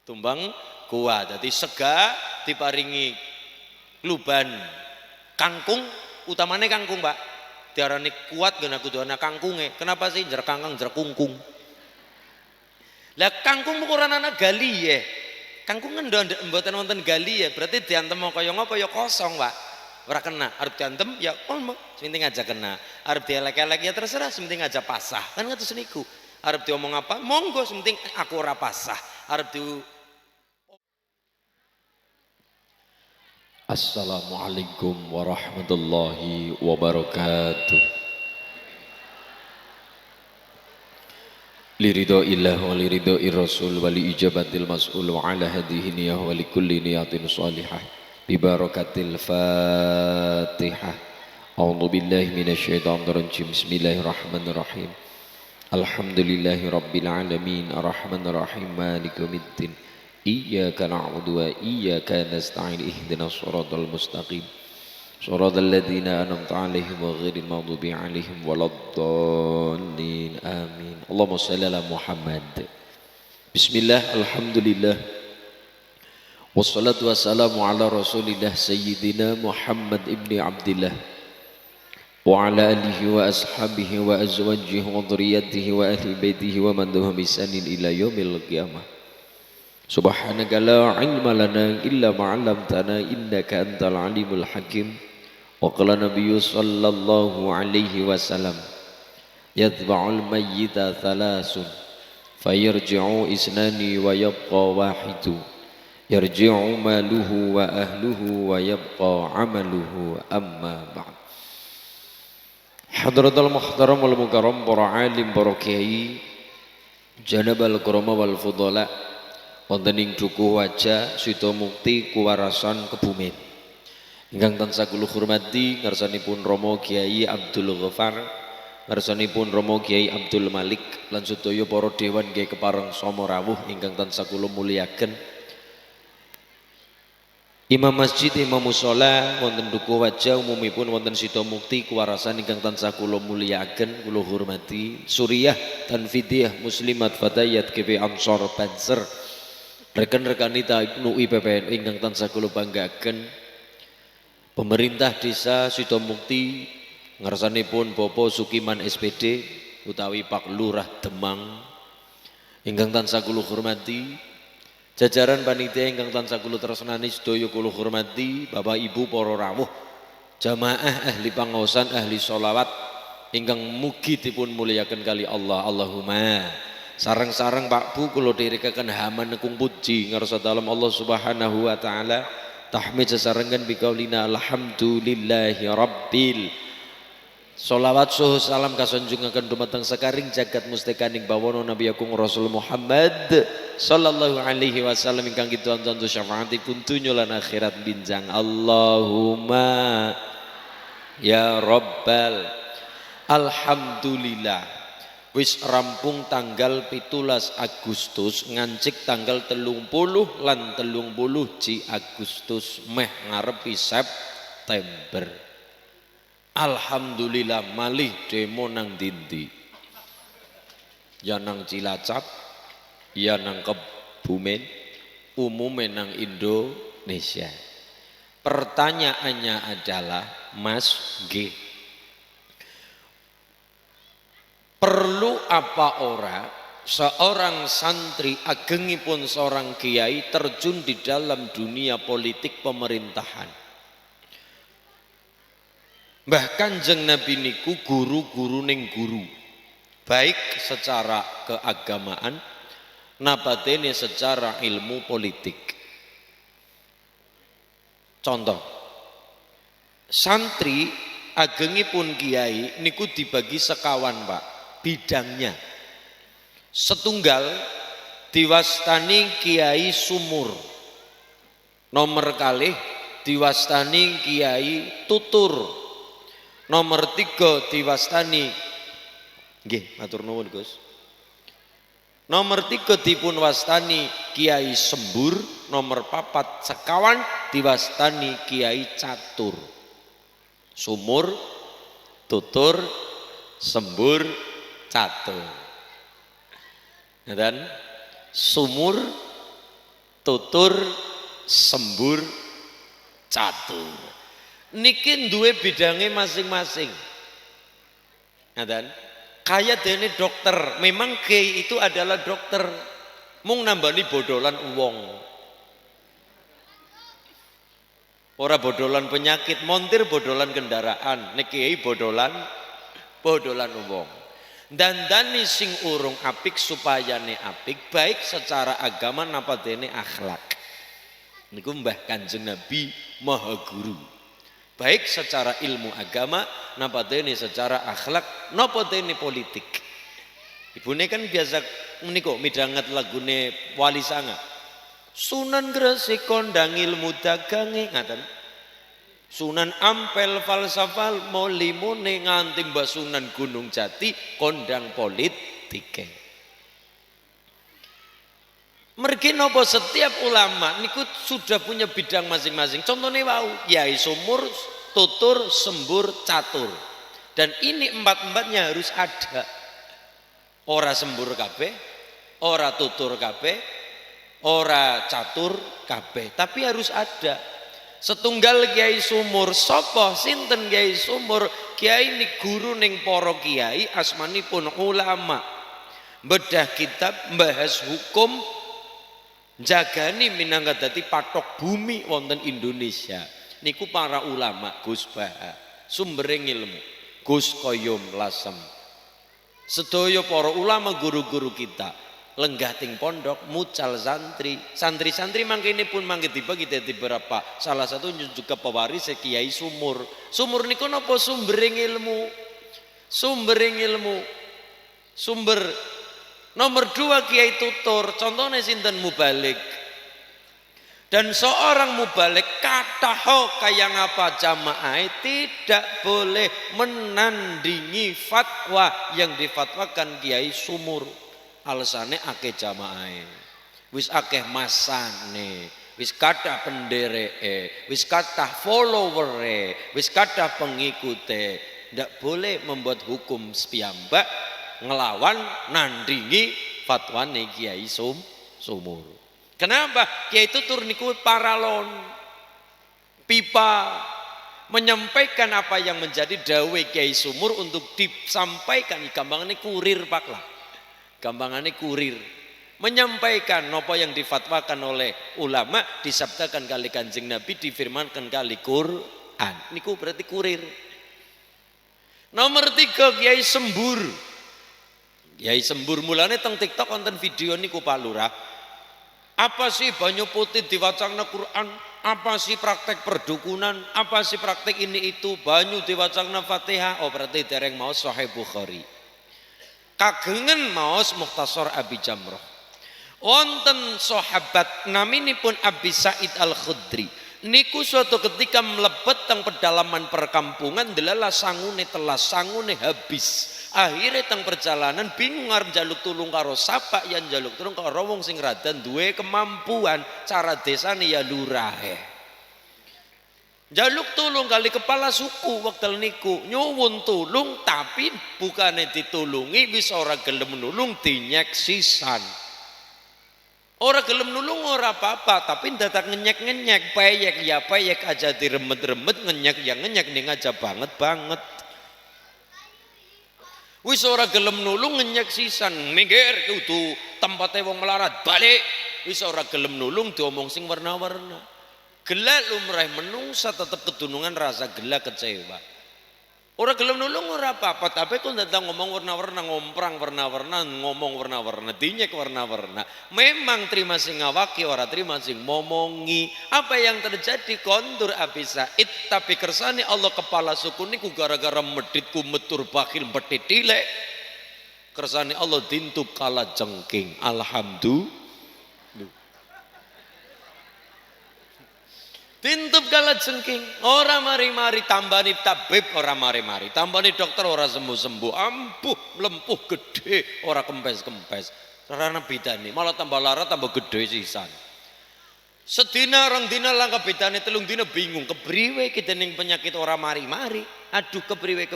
tumbang kuat. Jadi sega diparingi luban kangkung, utamanya kangkung Pak, diarani kuat gana kudu ana kangkunge. Kenapa sih jer kangkang jer kungkung? Lah kangkung ukuran anak gali ya, kangkung kan mboten wonten gali ya, berarti diantem kaya ngapa ya kosong Pak, ora kena. Arep diantem ya sementing aja kena, arep dielek-elek ya terserah, sementing aja pasah, kan ngatus niku. Arep diomong apa monggo, sementing aku ora pasah. Arep di Assalamualaikum warahmatullahi wabarakatuh. Liridho illah wa liridho irrasul wa li ijabatil mas'ul wa ala hadihi niyah wa li kulli niyatin salihah bi barakatil fatihah. A'udzu billahi minasyaitonir rajim. Bismillahirrahmanirrahim. Alhamdulillahi rabbil alamin arrahmanir rahim maliki yaumiddin. Iyyaka na'budu wa iyyaka nasta'in ihdinas shiratal mustaqim shiratal ladzina an'amta 'alaihim ghairil maghdubi 'alaihim waladdallin amin. Allahumma shalli ala Muhammad. Bismillah, alhamdulillah, wassalatu wassalamu ala rasulillah sayyidina Muhammad ibni Abdillah wa ala alihi wa ashabihi wa azwajihi wa dhurriyyatihi wa ahli baitihi wa man dahum bisanin ila yaumil qiyamah. Subhanaka la ilma lana illa ma 'allamtana innaka antal alimul hakim. Wa qala nabiyyu sallallahu alaihi wasallam yatba'ul mayyita thalathun fayarji'u isnani wa yabqa wahidu yarji'u maluhu wa ahluhu wa yabqa amaluhu amma ba'd. Hadratul muhtaram wal mukarram, para alim, para kiai, janabal kurama wal fudala, wonten ing Dukuh Wajah Sida Mukti Kuwarasan Kebumen. Ingkang tansah kula hormati ngarsanipun Rama Kiai Abdul Ghaffar, ngarsanipun Rama Kiai Abdul Malik lan sedaya para dewan nggih kepareng sama rawuh ingkang tansah kula muliaken. Imam masjid, imam mushola wonten Dukuh Wajah, umumipun wonten Sida Mukti Kuwarasan ingkang tansah kula muliaken, kula hormati. Suriyah Tanfidiyah Muslimat Fatayat GB Ansor Banser, rekan-rekanita Ibnu IPPN ingkang tansah kula banggaken. Pemerintah desa Sida Mukti ngarsanipun Bapak Sukiman SPD utawi Pak Lurah Demang ingkang tansah kula hormati. Jajaran panitia ingkang tansah kula tresnani sedaya kula hormati. Bapak Ibu para rawuh, jamaah ahli pangaosan, ahli sholawat ingkang mugi dipun muliaken kali Allah. Allahumma sareng-sareng Pak Bu kula dherekaken hamanekung puji ngarsa dalem Allah Subhanahu wa taala. Tahmid sesarengan biqaulina alhamdulillahi rabbil. Sholawat suhu salam kasanjungaken dumateng sakaring jagat mustekaning bawana Nabi Agung Rasul Muhammad sallallahu alaihi wasallam ingkang kituan tantu syafaatipun dunya lan akhirat binjang. Allahumma ya rabbal. Alhamdulillah wis rampung tanggal 17 Agustus ngancik tanggal 30 lan 30 Agustus meh ngarepi September. Alhamdulillah malih demo nang dindi, ya nang Cilacap, ya nang Kebumen, umume nang Indonesia. Pertanyaannya adalah, Mas G, perlu apa ora seorang santri agengipun seorang kiai terjun di dalam dunia politik pemerintahan? Mbah Kanjeng Nabi niku guru-guru ning guru, baik secara keagamaan nabatene secara ilmu politik. Contoh, santri agengipun kiai niku dibagi sekawan Pak bidangnya. Setunggal diwastani Kiai Sumur, nomor kalih diwastani Kiai Tutur, nomor 3 diwastani nggih matur nuwun Gus, nomor 3 dipun wastani Kiai Sembur, nomor 4 sekawan diwastani Kiai Catur. Sumur, Tutur, Sembur, Catur. Dan sumur tutur, sembur, catur. Niki duwe bidange masing-masing. Ngaten. Kaya dene dokter, memang kiai itu adalah dokter. Mung nambani bodolan wong. Ora bodolan penyakit, montir bodolan kendaraan, nek kiai bodolan wong. Dandani sing urung apik supayane apik, baik secara agama napa dene akhlak. Niku Mbah Kanjeng Nabi Maha Guru. Baik secara ilmu agama napa dene secara akhlak napa dene politik. Ibune kan biasa menika midhanget lagune Wali Sanga. Sunan Gresik kondang ilmu dagange ngaten. Sunan Ampel falsafal molimune nganti Mbah Sunan Gunung Jati kondang politike. Mergi napa setiap ulama niku sudah punya bidang masing-masing. Contohnya wau, yai sumur, tutur, sembur, catur. Dan ini empat-empatnya harus ada. Ora sembur kabeh, ora tutur kabeh, ora catur kabeh, tapi harus ada. Setunggal kiai sumur, sapa sinten kiai sumur? Kiai ni guru ning para kiai, asmanipun ulama. Bedah kitab, bahas hukum, jagani minangka dadi patok bumi wonten Indonesia. Niku para ulama Gus Baha, sumbering ilmu Gus Koyum Lasem. Sedaya para ulama guru-guru kita lenggah ting pondok mucal santri mangkene pun mangke dibagi dadi berapa, salah satu juga pewaris Kiai Sumur niku napa sumbering ilmu sumber nomor 2 Kiai Tutur, contohnya sinten Mubalik. Dan seorang mubalik kataho kaya ngapa jamaah tidak boleh menandingi fatwa yang difatwakan Kiai Sumur. Alasane akeh jamaah, wis akeh masane, wis kathah pendereke, wis kathah followere, wis kathah pengikute. Ndak boleh membuat hukum sepiyambak ngelawan nandingi fatwane Kiai Sumur. Kenapa? Kiai Tutur niku paralon pipa menyampaikan apa yang menjadi dawe Kiai Sumur untuk disampaikan. Gampangane kurir pak lah. Gampangane kurir. Menyampaikan apa yang difatwakan oleh ulama disabdakan kali Kanjeng Nabi, difirmankan kali Quran. Niku berarti kurir. Nomor 3 Kiai Sembur. Kiai Sembur mulane teng TikTok konten video niku Pak Lurah. Apa sih banyu putih diwacana Quran? Apa sih praktek perdukunan? Apa sih praktek ini itu? Banyu diwacana Fatihah. Oh berarti dereng maos Sahih Bukhari. Kagengen maos Mukhtasar Abi Jamrah. Wonten sahabat naminipun Abi Sa'id Al-Khudri. Niku suatu ketika mlebet teng pedalaman perkampungan delala sangune telas, sangune habis. Akhirnya teng perjalanan bingung arep njaluk tulung karo sapa yang njaluk tulung karo wong sing radan duwe kemampuan, cara desane ya lurahe. Njaluk tulung kali kepala suku wekdal niku nyuwun tulung tapi bukane ditulungi wis ora gelem nulung dinyek sisan. Ora gelem nulung ora apa-apa tapi dadak ngenyek-ngenyek, peyek ya peyek aja diremet-remet, ngenyek ya ngenyek ning aja banget. Wis ora gelem nulung ngenyek sisan, minggir kudu tempate wong melarat, balik. Wis ora gelem nulung diomong sing warna-warna. Gelak lumrah menungsa tetep kedunungan rasa gelak kecewa. Ora gelem nulung ora apa-apa, tapi kok datang ngomong warna-warna, ngomprang warna-warna, ngomong warna-warna, dinyek warna-warna. Memang terima sing ngawaki, ora terima sing momongi. Apa yang terjadi kondur Abi Said, tapi kersane Allah kepala suku niku gara-gara medit kumetur bakhil betitile. Kersane Allah dintub kala jengking. Alhamdulillah. Tintup kala jengking, ora mari-mari tambani tabib, ora mari-mari tambani dokter, ora sembuh-sembuh, ampuh lempuh gede, ora kempes-kempes. Karena bidane malah tambah lara tambah gede sisan. Sedina rong dina langkah bedane telung dina bingung kebriwe kita ning penyakit ora mari-mari. Aduh kepriwe.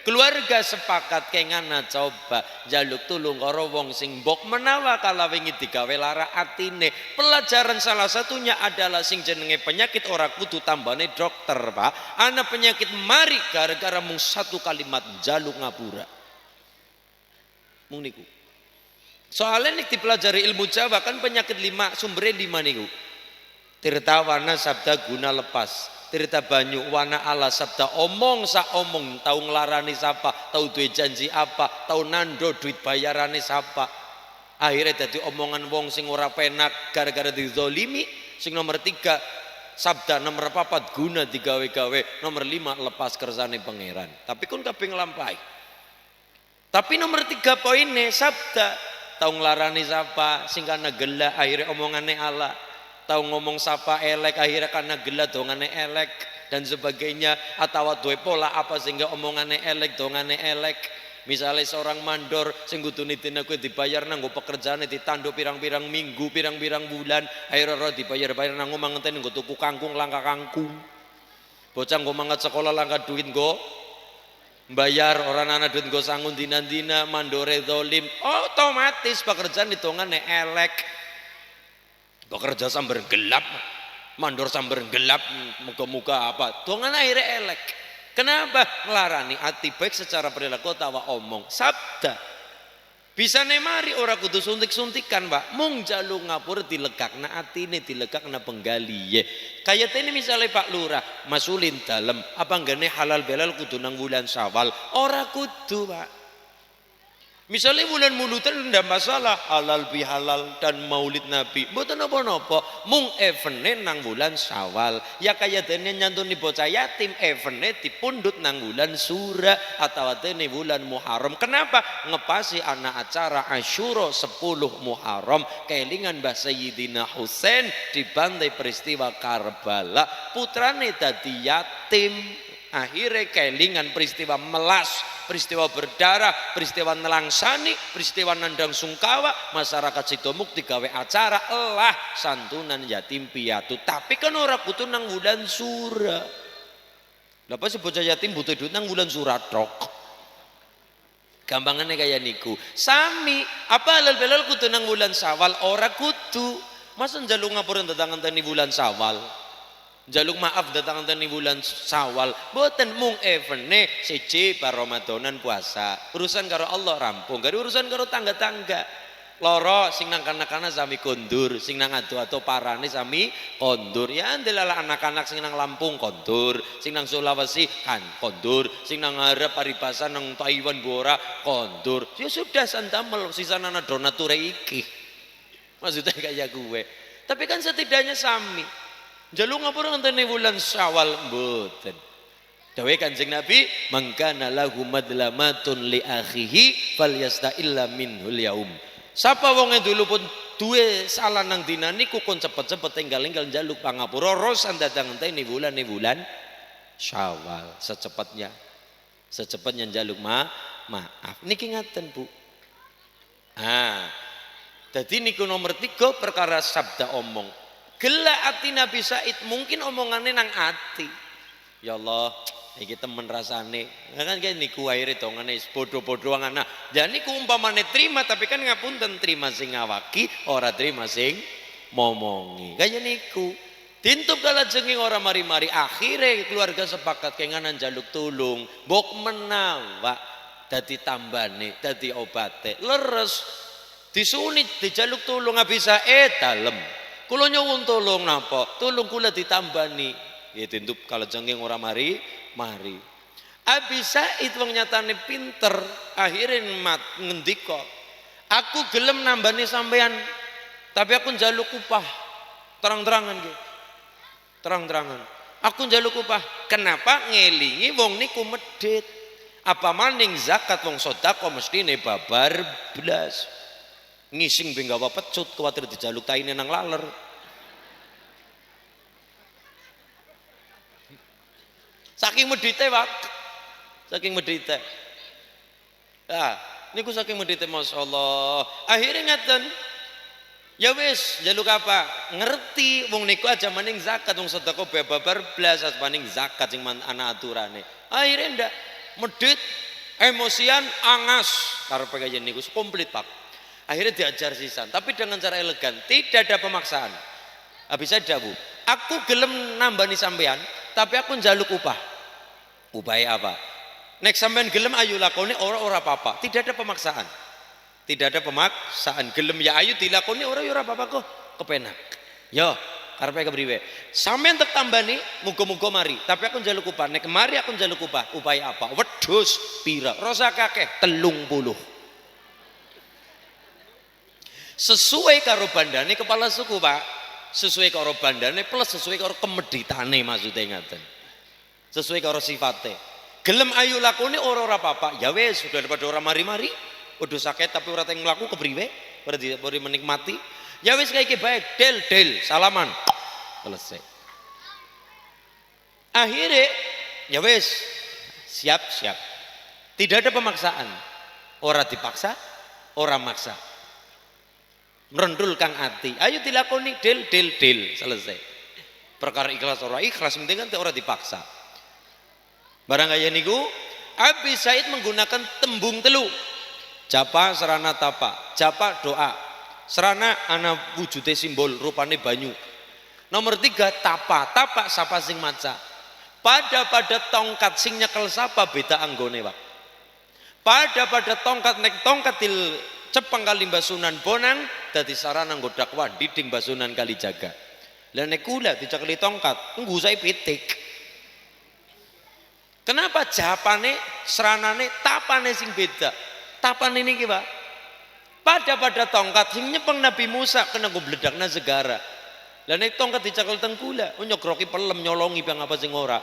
Keluarga sepakat kengana coba jaluk tulung karo wong sing mbok menawa kala wingi digawe lara atine. Pelajaran salah satunya adalah sing jenenge penyakit ora kudu tambane dokter, Pak. Ana penyakit mari gara-gara mung satu kalimat jaluk ngapura. Mung niku. Soalnya nih dipelajari ilmu Jawa kan penyakit 5 sumbernya 5 niku. Tirta wana sabda guna lepas. Tirta banyu wana ala sabda omong sa omong tau nglarani sapa, tau duwe janji apa, tau nando duit bayarane sapa. Akhirnya dadi omongan wong sing ora penak gara-gara dizolimi. Sing nomor 3 sabda nomor 4 guna digawe-gawe, nomor 5 lepas kersane pangeran. Tapi kun kabeh nglampahi. Tapi nomor 3 poinnya sabda tau nglarani sapa sing kana gelah akhirnya omongane ala. Tahu ngomong sapa elek akhirnya karena gelat dongane elek dan sebagainya, atau duwe pola apa sehingga omongannya elek dongane elek. Misalnya seorang mandor sing kudune dina kowe dibayar nang nggo pekerjaane ditanduk pirang-pirang minggu, pirang-pirang bulan, akhirnya ora dibayar-bayar nang omah ngenteni nggo tuku kangkung langka kangkung. Bocah nggo mangat sekolah langka duit nggo bayar, orang anak duit nggo sangun dina-dina, mandore zalim, otomatis pekerjaan ditongane elek. Bekerja sambar gelap, mandor sambar gelap, muka-muka apa, dongan akhirnya elek. Kenapa? Ngelarani ati baik secara perilaku tawa omong. Sabda bisa nemari ora kudu suntik-suntikan, Pak. Mung jaluk ngapur dilegakna atine, dilegakna penggaliye. Kayak ini misalnya Pak Lurah masulin dalem, apa nggane halal belal kudu nang bulan Syawal? Ora kudu, Pak. Misalnya bulan mulutan tidak masalah halal bihalal dan maulid Nabi, mboten napa-napa, mung evene nang bulan Syawal. Ya kaya dene nyantuni bocah yatim evene dipundhut nang bulan Sura atau dene bulan Muharram. Kenapa? Ngepasi anak acara Asyura 10 Muharram kelingan Mbah Sayyidina Husain dibantai peristiwa Karbala, putrane dadi yatim. Akhirnya kelingan peristiwa melas, peristiwa berdarah, peristiwa nelangsani, peristiwa nandang sungkawa, masyarakat Sidomuk digawe acara elah santunan yatim piatu. Tapi kan ora kudu nang bulan Sura. Lha apa sih bocah yatim butuh duit nang bulan Sura tok. Gampangannya kayak niku. Sami, apa halal belal kudu nang bulan Syawal, ora kudu. Masa njaluk ngapura datang-datang bulan Syawal. Jaluk maaf datang di bulan Syawal, boten mung evene siji bar Ramadanan puasa. Urusan karo Allah rampung, gak urusan karo tangga-tangga. Loro sing nang kana-kana sami kondur, sing nang ado-ado parane sami kondur. Ya ndelala anak-anak sing nang Lampung kondur, sing nang Sulawesi kan kondur, sing nang Arab paribasan nang Taiwan bora kondur. Ya sudah santamel sisana donature iki. Maksudnya kayak gue. Tapi kan setidaknya sami. Jaluk ngapura ngenteni bulan Syawal mboten. Dawe Kanjeng Nabi, "Mangkana lahu madlamatun li akhihi falyasta'illa minhul yaum." Sapa wonge dulu pun duwe salah nang dina niku kon cepet-cepet tinggal-tinggal jaluk pangapura rosan datang ngenteni bulan Syawal secepatnya. Secepatnya jaluk maaf. Niki ngaten, Bu. Jadi niku nomor 3 perkara sabda omong. Gelak ati Nabi Said mungkin omongannya nang ati. Ya Allah, iki temen rasane. Kan kayak niku akhire dongane bodoh-bodoh ngana. Jadi niku umpamane terima tapi kan ngapunten terima sing ngawaki, ora terima sing momongi. Kayak niku. Tintup kalajenging ora mari-mari akhire keluarga sepakat kenganan jaluk tulung. Mbok menawa dadi tambane, dadi obate. Leres disunit dijaluk tulung bisa dalem. Kula nyuwun tolong napa? Tolong kula ditambani. Ya tentu kalau jengking ora mari. Abi Said wong nyatane pinter, akhirnya ngendika, "Aku gelem nambani sampean, tapi aku njaluk upah." Terang-terangan nggih. Terang-terangan. Aku njaluk upah. Kenapa? Ngelingi wong niku medhit. Apa maning zakat wong sedekah mestine babar blas. Ngising be gawa pecut kuwatir dijaluk taine nang laler. Saking medite, Pak. Saking medite. Niku saking medite masyaallah. Akhirnya ngaten. Ya wis, jaluk apa? Ngerti wong niku aja maning zakat, wong sedekah babar blas maning zakat sing ana aturane. Akhirnya ndak medit, emosian, angas karepe kaya niku komplit Pak. Akhirnya diajar sisan, tapi dengan cara elegan, tidak ada pemaksaan. Habis saya Bu, aku gelem nambani sampean, tapi aku njaluk upah. Upahnya apa? Nek sampean gelem ayu lakoni ora apa-apa, tidak ada pemaksaan. Tidak ada pemaksaan, gelem ya ayu dilakoni ora ya ora apa-apa kok, kepenak. Yo, karepe kepriwe? Sampeyan tek tambani, muga-muga mari, tapi aku njaluk upah. Nek kemari aku njaluk upah. Upaya apa? Wedhus pira? Rasa kakeh 30. Sesuai karo bandane kepala suku, Pak. Sesuai karo bandane plus sesuai karo kemeditane maksudnya ngaten. Sesuai karo sifate. Gelem ayu lakoni ora apa-apa. Ya wis, sudah daripada ora mari-mari. Udah sakit tapi ora teng mlaku kepriwe? Berarti menikmati. Ya wis kayak baik, del salaman. Selesai. Akhirnya ya wis siap. Tidak ada pemaksaan. Ora dipaksa, ora maksa. Merendul kang ati. Ayo dilakoni del selesai. Perkara ikhlas ora ikhlas penting kan ora dipaksa. Barang kaya niku Abi Said menggunakan tembung telu. Japa serana tapa, japa doa, serana ana wujude simbol rupane banyu. Nomor 3 tapa sapa sing maca. Pada tongkat sing nyekel sapa beda anggone Pak. Pada tongkat nek tongkat til cepeng kali Basunan Bonang dadi sarana nggo dakwah diding Basunan kali jaga. Lah nek kula dicekeli tongkat nggo sae pitik. Kenapa japane seranane tapane sing beda? Tapan ini Pak. Pada tongkat sing nyepeng Nabi Musa kena go bledakna segara. Lah nek tongkat dicekel tengkula, nyogroki pelem nyolongi bang apa sing ora.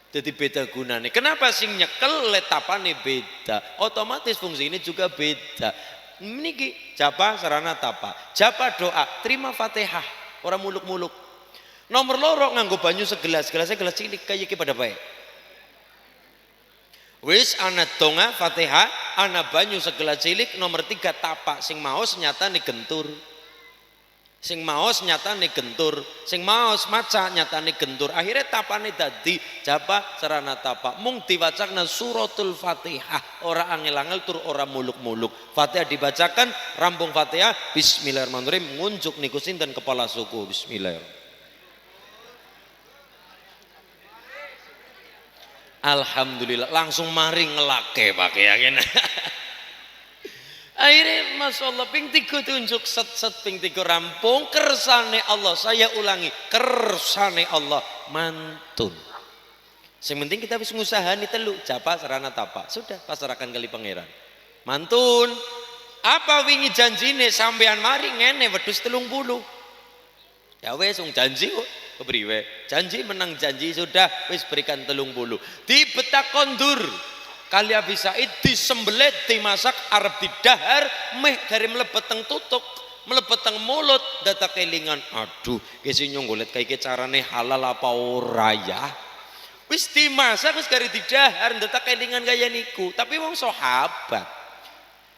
Jadi beda gunane. Kenapa sing nyekel le tapane beda? Otomatis fungsi ini juga beda. Niki japa sarana tapa. Japa doa, terima Fatihah, ora muluk-muluk. Nomor loro nganggo banyu segelas, gelasnya gelas cilik kaya iki pada bae. Wis ana donga Fatihah, ana banyu segelas cilik. Nomor 3 tapak sing maos nyatane gentur. Sing maos nyatane gentur, sing maos maca nyatane gentur. Akhirnya tapane dadi japa sarana tapak. Mung diwacakna suratul Fatihah, ora angel-angel tur ora muluk-muluk. Fatihah dibacakan, rampung Fatihah, bismillahirrahmanirrahim, ngunjuk niku sinten kepala suku. Bismillahirrahmanirrahim. Alhamdulillah langsung mari ngelake pakai yakin. Akhirnya Masya Allah ping 3 tunjuk set ping 3 rampung kersane Allah. Saya ulangi, kersane Allah mantun. Yang penting kita bisa ngusahani telu japa sarana tapa. Sudah pasrahkan kali pangeran. Mantun. Apa wingi janjine sampean mari ngene wedhus 30. Ya wes janji kok. Kepriwe? Janji menang janji sudah wis berikan 30. Dibetak kondur. Kali Abi Said disembelih dimasak arep didahar meh dari mlebet teng tutuk, mlebet teng mulut data kelingan. Aduh, kesi nyonggolet kayak carane halal apa ora ya? Wis dimasak wis kari didahar data kelingan kaya niku, tapi wong sahabat.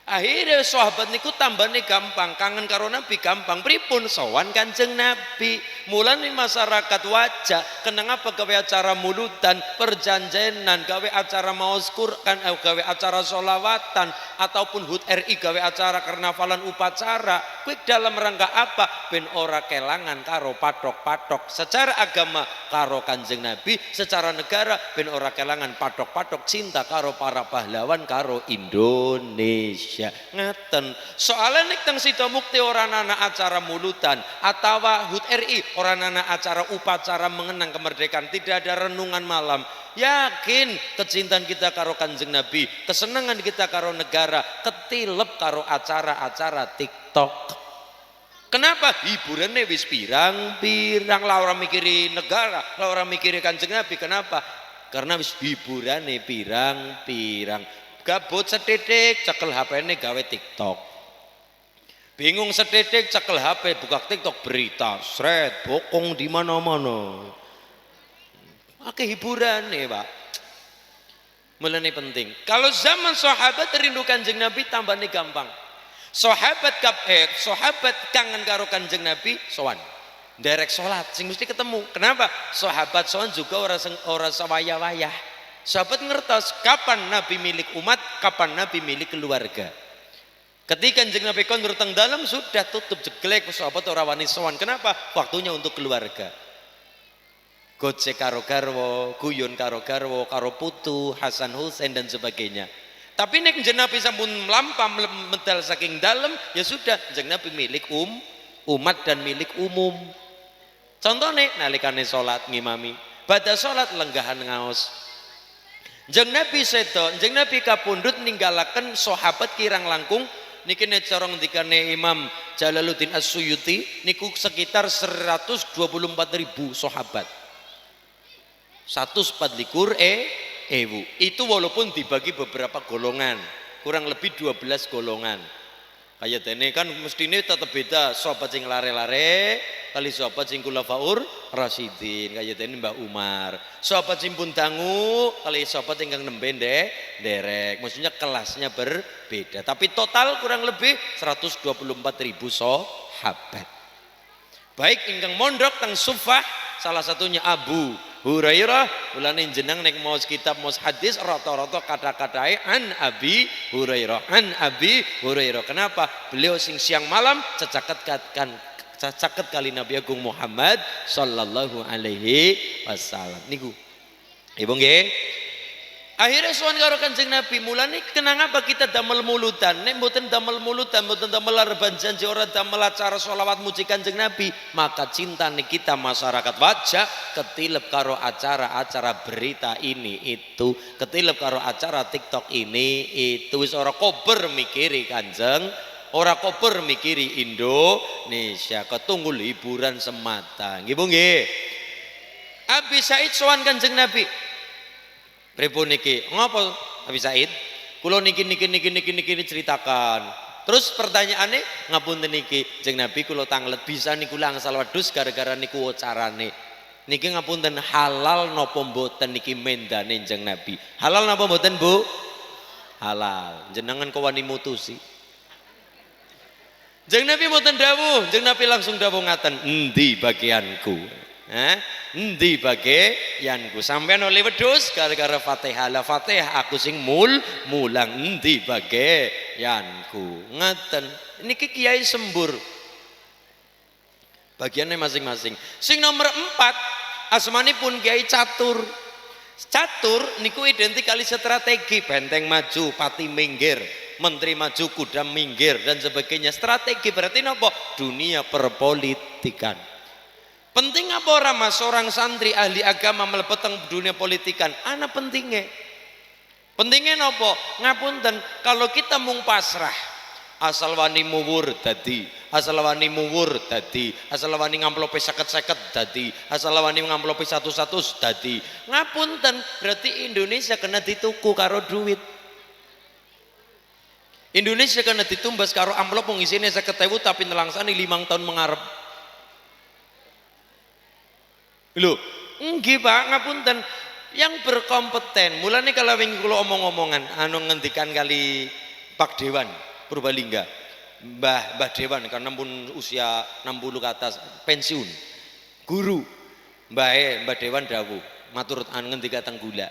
Akhirnya sahabat niku tambane gampang, kangen karo Nabi gampang. Pripun sowan Kanjeng Nabi. Mulane masyarakat wajah kenang apa gawe acara mulutan, perjanjenan, gawe acara maos Quran, gawe acara solawatan ataupun HUT RI gawe acara karnavalan upacara. Kuwi dalam rangka apa? Ben ora kelangan karo patok-patok secara agama karo Kanjeng Nabi, secara negara ben ora kelangan patok-patok cinta karo para pahlawan karo Indonesia. Ngaten soalnya nek teng Sito Mukti ora ana acara mulutan atau HUT RI ora ana acara upacara mengenang kemerdekaan, tidak ada renungan malam. Yakin kecintaan kita karo Kanjeng Nabi, kesenangan kita karo negara ketilep karo acara-acara TikTok. Kenapa? Hiburannya wis pirang-pirang, lah ora mikiri negara, lah ora mikiri Kanjeng Nabi. Kenapa? Karena wis hiburannya pirang-pirang. Gabut setitik cekel HP-ne gawe TikTok. Bingung setitik cekel HP buka TikTok berita, sret bokong di mana-mana. Oke hiburan nih Pak. Mulane penting. Kalau zaman sahabat rindu Kanjeng Nabi tambahnya gampang. Sahabat kangen karo Kanjeng Nabi sowan. Derek salat sing mesti ketemu. Kenapa? Sahabat sowan juga ora sawaya-wayah. Sahabat ngertos kapan Nabi milik umat, kapan Nabi milik keluarga. Ketika Kanjeng Nabi kondur teng dalam sudah tutup jeglek, sahabat ora wani sowan. Kenapa? Waktunya untuk keluarga. Gojek karo garwo, guyon karo garwo, karo putu, Hasan Husain dan sebagainya. Tapi nek Kanjeng Nabi sampun melampah medal saking dalam, ya sudah Kanjeng Nabi milik umat dan milik umum. Contohnya nalikane salat ngimami, badha salat lenggahan ngaos. Kanjeng Nabi sedo, Kanjeng Nabi kapundhut ninggalaken sahabat kirang langkung niki nek cara ngendikane Imam Jalaluddin As-Suyuti niku sekitar 124.000 sahabat. 124 ewu. Itu walaupun dibagi beberapa golongan, kurang lebih 12 golongan. Kayak dene kan mestine tetap beda sahabat sing lare-lare kali sahabat sing khulafaur rasyidin, kayak dene Mbah Umar. Sahabat sing pun dangu kali sahabat ingkang nembe derek. Maksudnya kelasnya berbeda. Tapi total kurang lebih 124.000 sahabat. Baik ingkang mondok teng Sufah salah satunya Abu Hurairah, ulane jeneng nek maos kitab maos hadis rata-rata kata-katae an Abi Hurairah, an Abi Hurairah. Kenapa? Beliau sing siang malam cacaket kali Nabi Agung Muhammad sallallahu alaihi wasallam. Niku. Ibu nggih. Akhirnya sowan karo Kanjeng Nabi, mulane kenang apa kita damel mulutan? Nek mboten damel mulutan, mboten damel larban janji, ora damel acara sholawat muji Kanjeng Nabi, maka cinta nih kita masyarakat wajah ketilep karo acara-acara berita ini itu, ketilep karo acara TikTok ini itu, wis ora kober mikiri Kanjeng, ora kober mikiri Indonesia, ketunggul hiburan semata. Nggih Bu nggih. Abi Said sowan Kanjeng Nabi. Pripun niki? Ngopo Abi Said? Kula niki ceritakan. Terus pertanyaannya ngapunten niki, Jeng Nabi kula tanglet bisa niku angsal wedhus gara-gara niku carane. Niki ngapunten halal napa mboten niki mendane Jeng Nabi? Halal napa mboten, Bu? Halal. Jenengan kewani mutusi. Jeng Nabi mboten dawuh, Jeng Nabi langsung dawuh ngaten, endi bagianku? Endi bagianku? Sampeyan oleh wedhus gara-gara Fatihah. La Fatihah aku sing mulang, endi bagianku? Ngaten. Niki kiai sembur. Bagiannya masing-masing. Sing nomor 4 asmanipun Kiai Catur. Catur niku identik kali strategi, benteng maju, pati minggir, menteri maju, kuda minggir dan sebagainya. Strategi berarti napa? Dunia perpolitikan. Penting apa ora Mas seorang santri ahli agama mlebet teng dunia politikan? Ana pentingnya. Pentingnya napa? Ngapunten, kalau kita mung pasrah, asal wani muwur dadi, asal wani muwur dadi, asal wani ngamplope 50-50 dadi, asal wani ngamplope 100 dadi. Ngapunten, berarti Indonesia kena dituku karo duit. Indonesia kena ditumbas karo amplop wong isine 50.000 tapi nelangsani 5 tahun mengarep. Lho, nggih Pak, ngapunten. Yang berkompeten, mulane kalau wingi kula omong-omongan anu ngendikan kali Pak Dewan Purbalingga. Mbah Dewan karena pun usia 60 ke atas pensiun. Guru. Mbah Dewan dawuh, matur ngendika teng kula.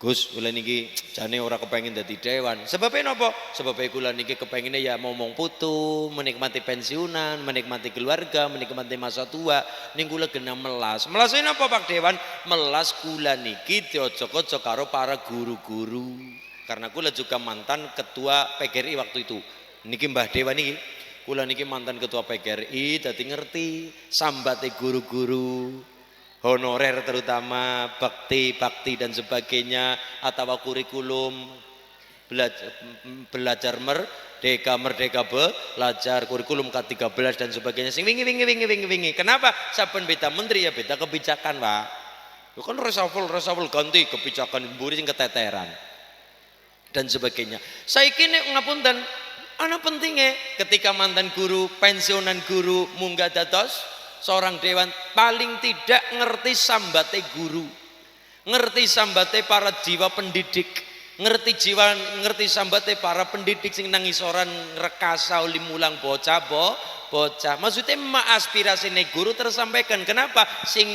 Gus, kula niki jane ora kepengin dadi dewan. Sebabnya napa? Sebabnya kula niki kepengine ya ngomong putu, menikmati pensiunan, menikmati keluarga, menikmati masa tua. Ning kula genah melas. Melas napa Pak Dewan? Melas kula niki diojo-ojo karo para guru-guru. Karena kula juga mantan ketua PGRI waktu itu. Niki Mbah Dewan niki, kula niki mantan ketua PGRI, dadi ngerti sambate guru-guru. Honorer terutama bakti dan sebagainya, atau kurikulum belajar merdeka belajar kurikulum K13 dan sebagainya sing wingi. Kenapa? Saben beda menteri ya beda kebijakan Pak. Itu kan reshuffle ganti kebijakan mburi sing keteteran dan sebagainya. Saiki nek ngapunten ana pentingnya ketika mantan guru, pensiunan guru munggah dados seorang dewan, paling tidak ngerti sambate guru, ngerti sambate para jiwa pendidik, ngerti jiwa, ngerti sambate para pendidik sing nang isoran rekasa uli mulang bocah bocah. Maksudnya aspirasine guru tersampaikan. Kenapa? Sing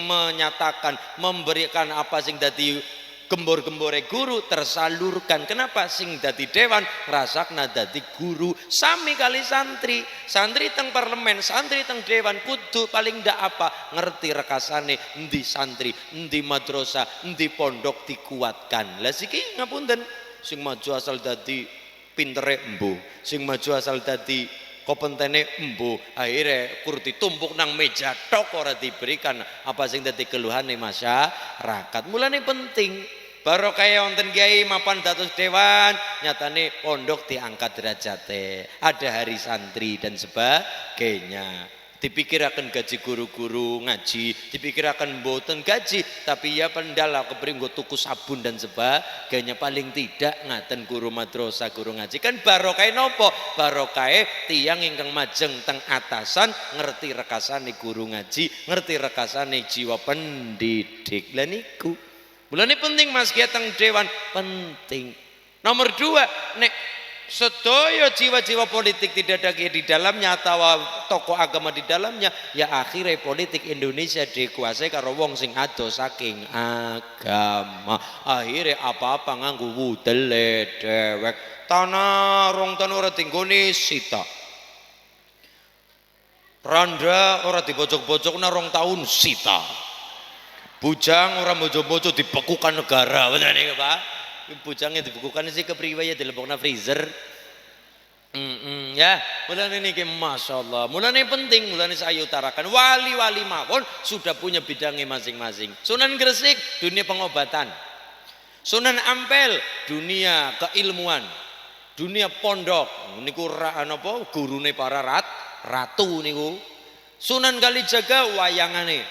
menyatakan, memberikan apa sing dadi gembor-gembore guru tersalurkan. Kenapa? Sing dadi dewan rasakna dadi guru. Sami kali santri, santri teng parlemen, santri teng dewan kudu paling ndak apa ngerti rekasane endi santri, endi madrasah, endi pondok dikuatkan. Lah siki ngapunten, sing maju asal dadi pintere embu, sing maju asal dadi kompetene embu, akhirnya kur ditumpuk nang meja tok ora diberikan apa sing dadi keluhane masyarakat. Mulane penting barokah wonten kiai mapan dados dewan, nyatane pondok diangkat derajate, ada hari santri dan sebagainya. Dipikirakan gaji guru-guru ngaji, dipikirakan mboten gaji, tapi ya pendala kepring tuku sabun dan sebagainya. Paling tidak ngaten guru madrasah, guru ngaji kan barokah nopo? Barokah tiang ingkang majeng teng atasan ngerti rekasane guru ngaji, ngerti rekasane jiwa pendidik. Lah niku mulane penting Mas Kiai teng dewan penting. Nomor 2, nek sedaya jiwa-jiwa politik tidak ada di dalamnya atau tokoh agama di dalamnya, ya akhirnya politik Indonesia dikuasai karo wong sing ado saking agama. Akhirnya apa-apa nganggo wudele dewek, tanah rong tanah ora tinggone sita, randa ora dibojok-bojok na rong tahun sita, bujang ora mojo-mojo dibekukan negara. Bener nih Pak, bujangnya dibekukan sih kepriwe ya dilebokna freezer. Ya, mulane niki masyaallah. Mulane penting, mulane saya utarakan wali-wali mawon sudah punya bidangnya masing-masing. Sunan Gresik dunia pengobatan. Sunan Ampel dunia keilmuan. Dunia pondok niku napa gurune para ratu niku. Sunan Kalijaga wayangane.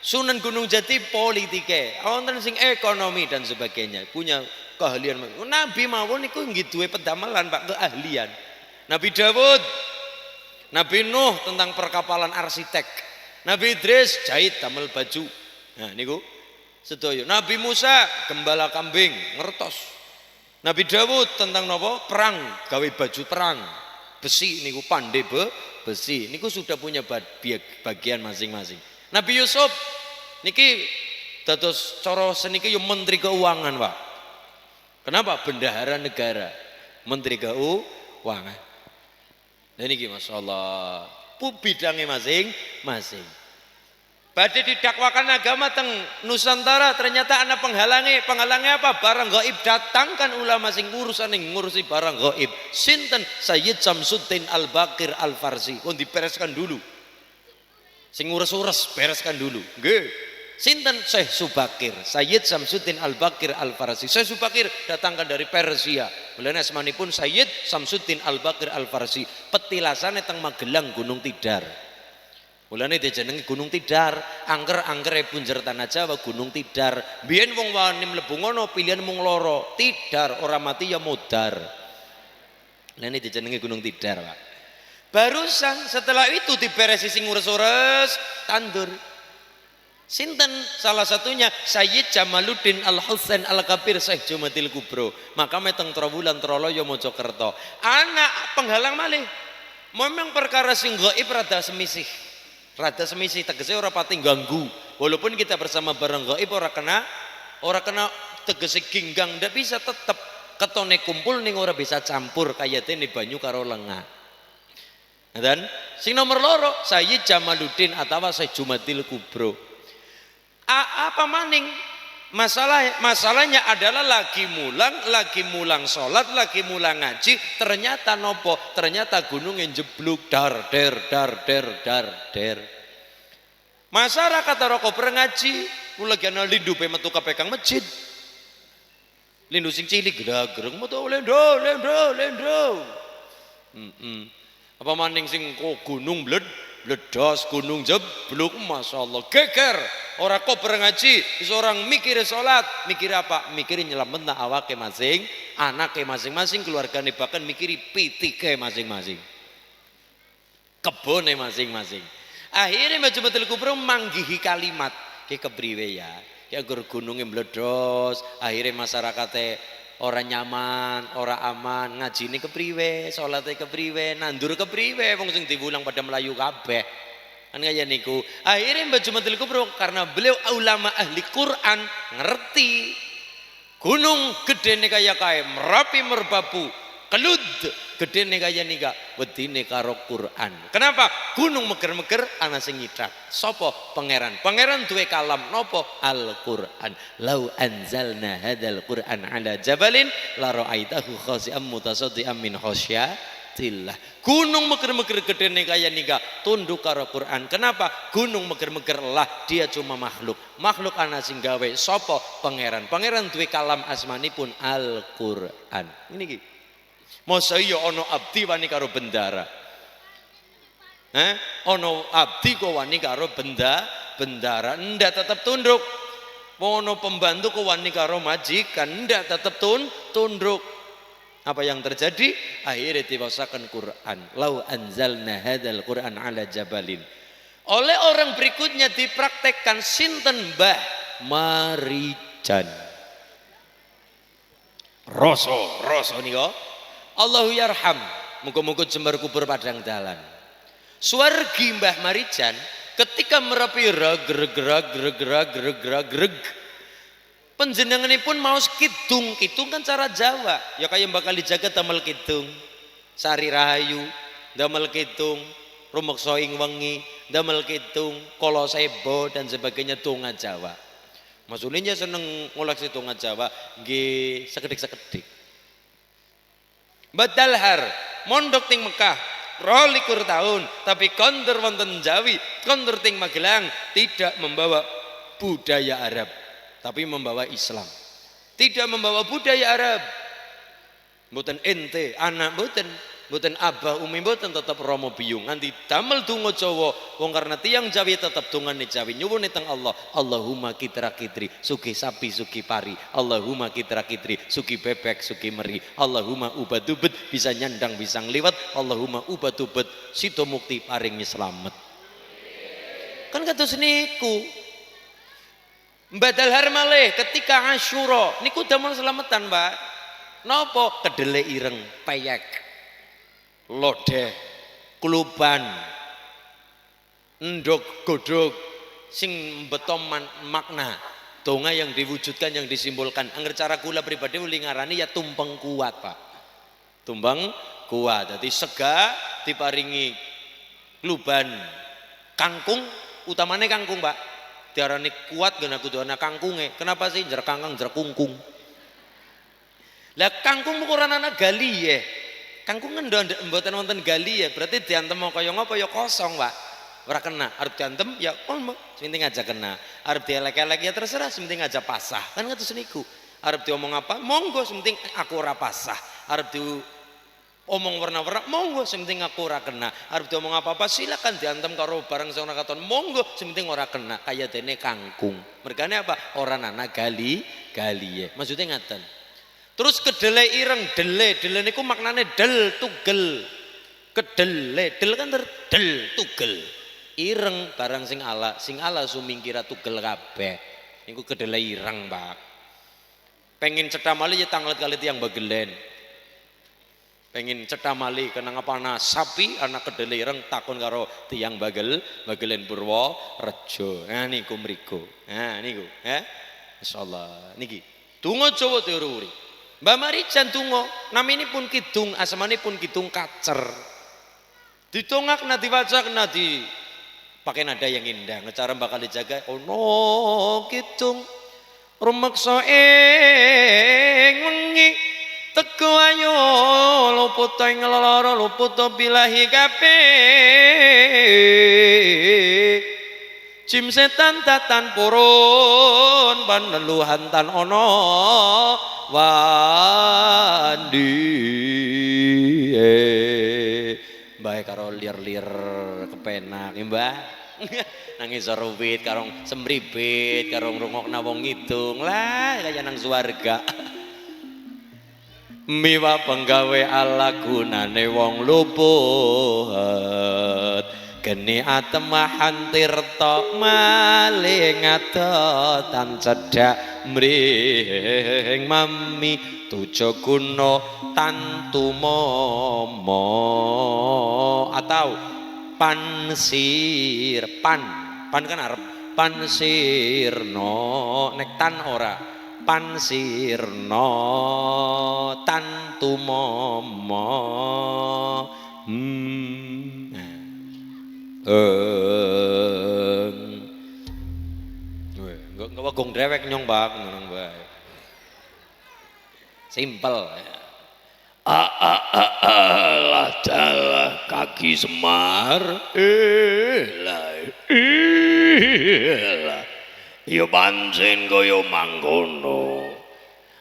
Sunan Gunung Jati politike. Wonten sing ekonomi dan sebagainya. Punya keahlian. Nabi mawon niku nggih duwe pedamelan Pak, keahlian. Nabi Dawud, Nabi Nuh tentang perkapalan arsitek, Nabi Idris jahit damel baju. Nah niku sedaya. Nabi Musa gembala kambing ngertos. Nabi Dawud tentang napa? Perang, gawe baju perang. Besi niku pandai besi. Niku sudah punya bagian masing-masing. Nabi Yusuf niki dados cara seniki yo menteri keuangan, Pak. Kenapa? Bendahara negara, menteri keuangan. Dan ini masyaallah bidangnya masing-masing. Badhe didakwakan agama teng Nusantara ternyata ana penghalangnya apa? Barang gaib, datangkan ulama sing ngurusi barang gaib. Sinten? Sayyid Samsuddin Al-Baqir Al-Farsi. Kon dibereskan dulu. Sing ngurus-urus bereskan dulu. Nggih. Sinten? Syekh Subakir, Sayyid Samsuddin Al-Baqir Al-Farsi. Syekh Subakir datangkan dari Persia. Mulane asmanipun Sayyid Samsuddin Al-Baqir Al-Farsi. Petilasane teng Magelang Gunung Tidar. Mulane dijenengi Gunung Tidar, angger-anggere punjer tanah Jawa Gunung Tidar. Biyen wong wani mlebu ngono pilihan mung loro, tidar ora mati ya modar. Mulane dijenengi Gunung Tidar, Pak. Barusan setelah itu diberesi sing ngurus-urus tandur. Sinten? Salah satunya Sayyid Jamaluddin Al-Husain Al-Kabir Syekh Jumadil Kubro. Makame teng Trowulan Troloyo Mojokerto. Anak penghalang malih. Memang perkara sing gaib rada semisih. Rada semisih tegese ora pati ganggu. Walaupun kita bersama bareng gaib ora kena tegese ginggang, ndak bisa tetep ketone kumpul ning ora bisa campur kayatene banyu karo lengah. Dan sing nomor loro Sayyid Jamaluddin atau Syekh Jumadil Kubro. Apa maning masalahnya adalah lagi mulang sholat, lagi mulang ngaji, ternyata nopo, ternyata gunung yang jebluk dar der. Masyarakat rokok berengaji, lagi ana lindu pe metu kapekang masjid, lindu sing cilik gerang metu lendo. Apa maning sing gunung bledos gunung jebluk, masyaallah geger. Ora kok berengaji, seorang mikir sholat, mikir apa? Mikir nyelametna awake masing, anake masing-masing, keluargane bahkan mikiri pitike masing-masing, kebone masing-masing. Akhirnya Majmu'atul Kubro manggihi kalimat ke kepriwe ya, ya gur gunungnya meledos, akhirnya masyarakatnya ora nyaman, ora aman, ngajine kepriwe, salate kepriwe, nandur kepriwe, wong sing diwulang pada melayu kabeh. Kan kaya niku. Akhirnya Mbah Jumatil Kubro karena beliau ulama ahli Quran ngerti gunung gedene kaya kae Merapi Merbabu kelud gedene kaya nika wedine karo Quran. Kenapa? Gunung meger-meger ana sing nyithak. Sapa? Pangeran. Pangeran duwe kalam napa? Al-Quran. Lau anzalna hadzal Quran ala jabalin la ra'aitahu khashi'an mutasaddian min khasyatillah. Gunung meger-meger gedene kaya nika tunduk karo Quran. Kenapa? Gunung meger-meger lah dia cuma makhluk. Makhluk ana sing gawe sapa? Pangeran. Pangeran duwe kalam asmanipun Al-Quran. Ini iki. Masa iya ana abdi wani karo bendara. Ana abdi kok wani karo bendara. Ndak tetep tunduk. Ana pembantu kok wani karo majikan, ndak tetep tunduk. Apa yang terjadi? Akhirnya diwasakan Quran. Lau anzalna hadzal Quran ala jabalin. Oleh orang berikutnya dipraktekkan sinten Mbah Marijan. Roso nika. Allahu yarham. Muga-muga jembar kubur padang dalan. Swargi Mbah Marijan ketika Merapi greg panjenenganipun maos kidung kan cara Jawa ya kaya bakal dijaga damel kidung Sari Rahayu damel kidung rumeksa ing wengi damel kidung kala sebo dan sebagainya tunga Jawa. Mas Ulinnya seneng ngoleksi tunga Jawa nggih sekedik-sekedik. Badalhar mondok ting Mekah 22 tahun tapi kondur wonten Jawi kondur ting Magelang tidak membawa budaya Arab tapi membawa Islam, tidak membawa budaya Arab. Mboten ente anak mboten abah umi mboten tetap romo biyung nganti damel donga Jawa wong karena tiang Jawi tetap dongane Jawi nyuwun teng Allah. Allahumma kitra kitri sugi sapi sugi pari, Allahumma kitra kitri sugi bebek sugi meri, Allahumma ubad-ubed bisa nyandang bisa ngliwat, Allahumma ubad-ubed sida mukti paringi slamet. Kan kados niku. Badal harmale ketika Asyura niku damel selamatan, Mbak. Napa? Kedele ireng, peyek, lodeh, kluban, endog, godhog sing beto makna. Donga yang diwujudkan yang disimbolkan. Angger cara kula pribadi uli ngarani ya tumpeng kuat, Pak. Tumpeng kuat. Dadi sega diparingi kluban kangkung, utamane kangkung, Pak. Diarani kuat gena kudu ana kangkunge. Kenapa sih jer kangkang jer kungkung? Lah kangkung ukuran ana gali ya. Kangkung kan mboten wonten gali ya. Berarti diantem kaya ngapa ya kosong, Pak. Ora kena. Arep diantem ya penting aja kena. Arep dielek-elek ya terserah, penting aja pasah. Kan kados niku. Arep diomong apa? Monggo, penting aku ora pasah. Arep omong warna-warna monggo sementing aku ora kena. Arep diomong apa-apa silakan diantem karo barang sing ora katon monggo sementing ora kena. Kaya dene kangkung. Mergane apa? Ora nana gali ya. Maksudnya ngaten. Terus kedele ireng dele niku maknane del tugel. Kedele del kan del tugel. Ireng barang sing ala sumingkira tugel kabeh. Niku kedele ireng, Pak. Pengen cetamali ya tanglet kali tiyang bagelen. Pengen cetamali kena ngapana sapi anak kedele ireng takon karo tiang bagelen Purworejo. Nah niku mriku. Nah niku, masyaallah niki. Donga Jawa diururi. Mbah Marijan donga, naminipun kidung, asmanipun kidung kacer. Ditongakna diwacakna di pakai nada yang indah, ngecara bakal dijaga. Ono kidung rumeksa ing wengi teko ayo luput ing lara luput bilahi kabeh jim setan tatan purun paneluhan tan ono wandi bae karo lir-lir kepenak Mbah nangis ruwit karo semribit karo ngrungokna wong ngidung lah kaya nang swarga. Miwa penggawe ala gunane wong luput geni atemahan tirta maling adotan cedhak mring mami tujo guna tantu momo atau pansir pan kan arep pansirno nek tan ora pansirno tantu momo enggak wagong drewek nyong bak ngono bae simpel lah dalah kaki Semar lah ya pancen kaya mangkono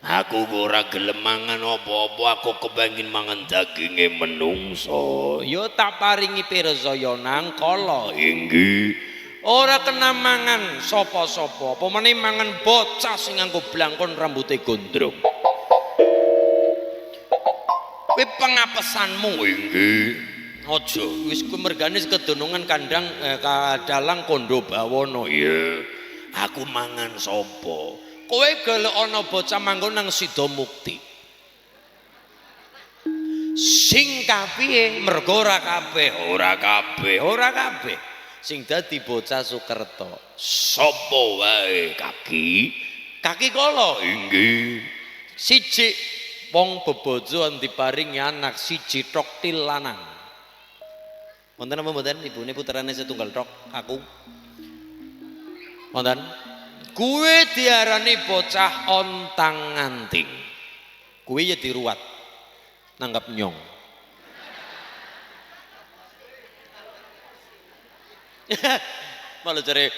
aku ora gelem mangan apa-apa aku kepengin mangan daginge menungso ya tak paringi pirsa ya nang kala inggih ora kena mangan sapa-sapa apa meneh mangan bocah sing nganggo blangkon rambute gondrong kuwi pengapesanmu inggih aja wis kuwi mergane kedonongan kandang kadalang kondo bawana iya aku mangan sapa kowe golek ana bocah manggon nang Sidomukti sing kapiye mergo ora kabeh sing dadi bocah Sukerto sapa wae kaki kala inggih siji wong bebojo diparingi anak siji troktil lanang wonten apa mboten ibune puterane setunggal trok aku wonten kuwe diarani bocah ontang-anting kuwe ya diruwat nanggap nyong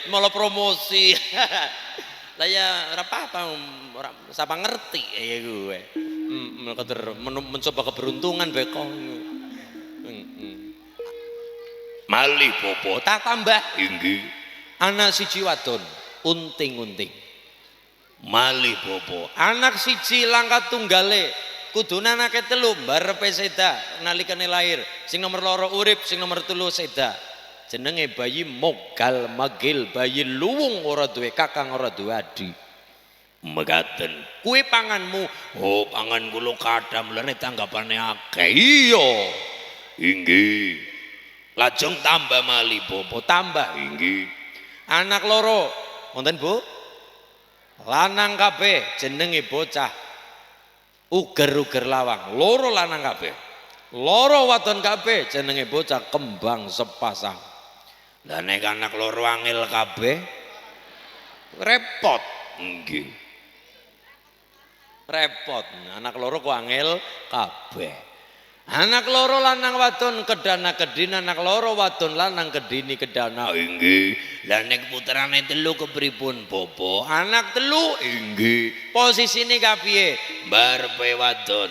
malah promosi lah ya ora apa-apa ora sapa ngerti ya gue mencoba keberuntungan beko malih popo tak tambah inggih anak siji wadon unting-unting malih popo anak siji langkat tunggale kudune anake telu barepe seda nalikane lahir sing nomor loro urip sing nomor telu seda jenenge bayi mogal magil bayi luwung ora duwe kakang ora duwe adi mekaten kuwi panganmu oh pangan kula kadam lene tanggapane akeh iya inggih lajeng tambah malih popo tambah inggih anak loro wonten Bu lanang kabeh jenenge bocah uger-uger lawang loro lanang kabeh loro wadon kabeh jenenge bocah kembang sepasang lah nek anak loro angel kabeh repot nggih repot anak loro kok angel kabeh anak loro lanang wadon kedana kedina anak loro wadon lanang kedini kedana inggih lah nek puterane telu kepripun popo anak telu inggih posisine kapiye barepe wadon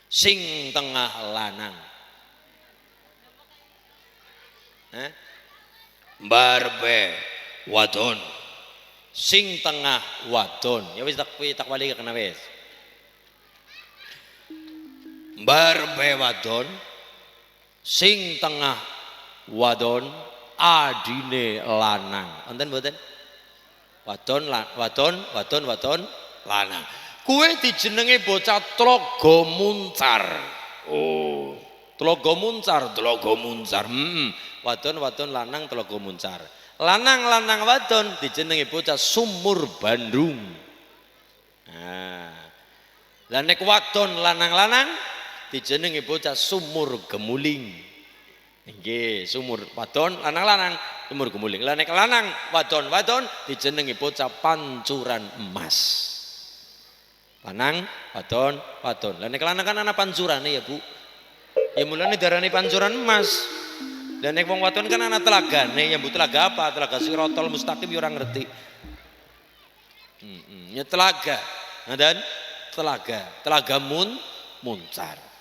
sing tengah lanang barepe wadon sing tengah wadon ya wis tak wali kena wis barepe wadon sing tengah wadon adine lanang wonten mboten wadon lanang kuwe dijenenge bocah Tlaga Muncar oh Tlaga Muncar wadon lanang Tlaga Muncar lanang wadon dijenenge bocah Sumur Bandung nah lah nek wadon lanang dijenenge bocah Sumur Gemuling nggih sumur wadon lanang Sumur Gemuling lah nek lanang wadon dijenenge bocah Pancuran Emas lanang wadon lah nek lanang kan ana pancurane ya Bu ya mulane darane Pancuran Emas dan nek wong wadon kan ana telagane ya Bu telaga apa telaga Sirotol Mustaqim ya ora ngerti ya telaga nah dan telaga Muncar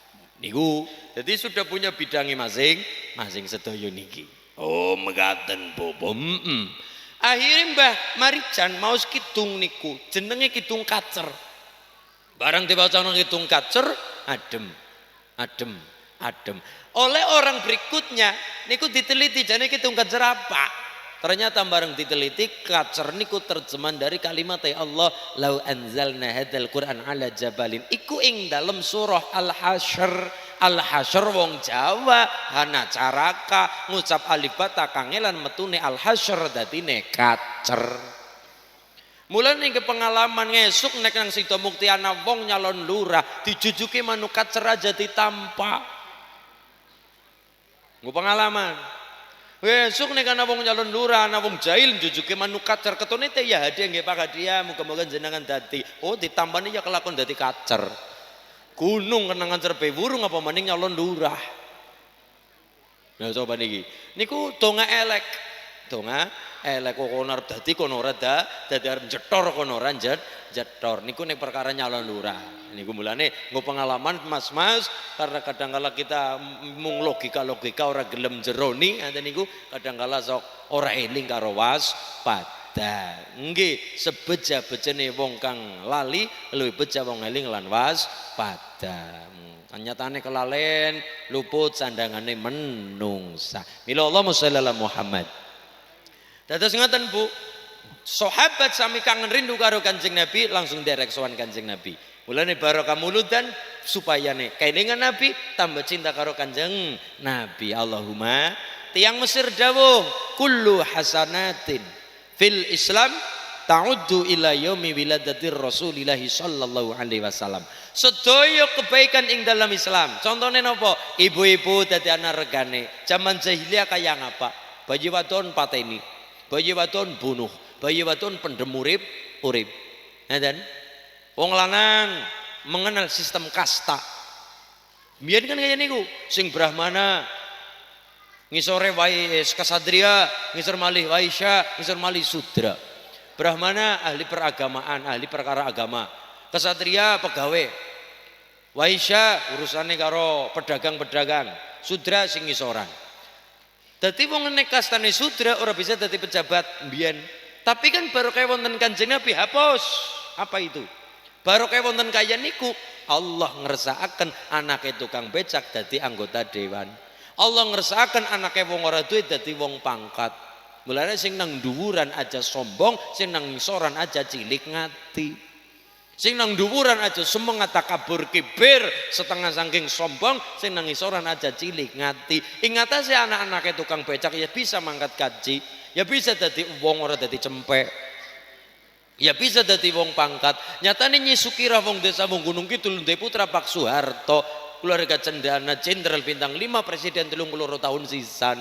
niku jadi sudah punya bidangnya masing sedaya niki oh mekaten popo akhirnya Mbah Marijan mau kidung niku jenenge kidung kacer barang diwacana kidung kacer adem adem. Oleh orang berikutnya niku diteliti jane iki tungkat jerapa. Ternyata bareng diteliti kacer niku terjemahan dari kalimat Allah lau anzalna hadzal Qur'an ala jabalin iku ing dalam surah Al-Hasyr wong Jawa hana caraka ngucap alif ba ta kangelan metune Al-Hasyr dadine kacer. Mulane ke pengalaman ngesuk nek nang Sida Mukti ana wong nyalon lurah dijujuki manu kacer aja ditampa. Nggo pengalaman. Besok nek ana wong nyalon lurah, ana wong jahil jujuke manu kacer ketone teh ya hadiah nggih Pak hadiah muga-muga jenengan dadi. Oh ditambani ya kelakon dadi kacer. Gunung kenangan cerpe burung apa maning nyalon lurah. Nah coba niki. Niku donga elek. Donga elek kok kono arep dadi kono ora dadi arep jetor kono ora jetor. Niku nek perkara nyalon lurah. Niku mulane nggo pengalaman mas-mas karena kadangkala kita mung logika ora gelem jeroni ngoten niku kadangkala sok ora eling karo waspada. Nggih sebeja-bejene wong kang lali luwih beja wong eling lan waspada. Nyatane kelalen luput sandangane menungsa. Mila Allahumma sholli ala Muhammad. Dados ngoten Bu. Sahabat sami kangen rindu karo Kanjeng Nabi langsung derek sowan Kanjeng Nabi. Mulane barokah muludan supaya nih kelingan Nabi tambah cinta karo Kanjeng Nabi. Allahumma tiang Mesir dawuh kullu hasanatin fil Islam ta'uddu ila yaumi wiladatir Rasulillah sallallahu alaihi wasallam. Sedaya kebaikan ing dalam Islam. Contohnya napa? Ibu-ibu dadi anak regane. Zaman jahiliyah kaya ngapa? Bayi wadon pateni, bayi wadon bunuh, bayi wadon pendem urip. Ngaten? Wong lanang mengenal sistem kasta. Biyen kan kaya niku, sing Brahmana ngisore wae kesatria, ngisor malih Waisya, ngisor malih Sudra. Brahmana ahli peragamaan, ahli perkara agama. Kesatria pegawai. Waisya urusane karo pedagang-pedagang. Sudra sing ngisoran. Dadi wong nek kastane Sudra ora bisa dadi pejabat mbiyen. Tapi kan baru kaya wonten Kanjeng Nabi hapus. Apa itu? Baru kaya wonten kaya niku Allah ngersakaken anake tukang becak dadi anggota dewan. Allah ngersakaken anake wong ora duwe dadi wong pangkat. Mulane sing nang dhuwuran aja sombong, sing nang ngisoran aja cilik ngati. Sing nang dhuwuran aja semangat takabur kibir, setengah saking sombong, sing nang ngisoran aja cilik ngati. Ingat aja anak-anake tukang becak ya bisa mangkat kaji, ya bisa dadi wong ora dadi cempek. Ya bisa dadi wong pangkat. Nyatane Nyi Sukira wong desa wong Gunung Kidul ndek putra Pak Soeharto, keluarga cendana Jenderal bintang 5 presiden 32 tahun sisan.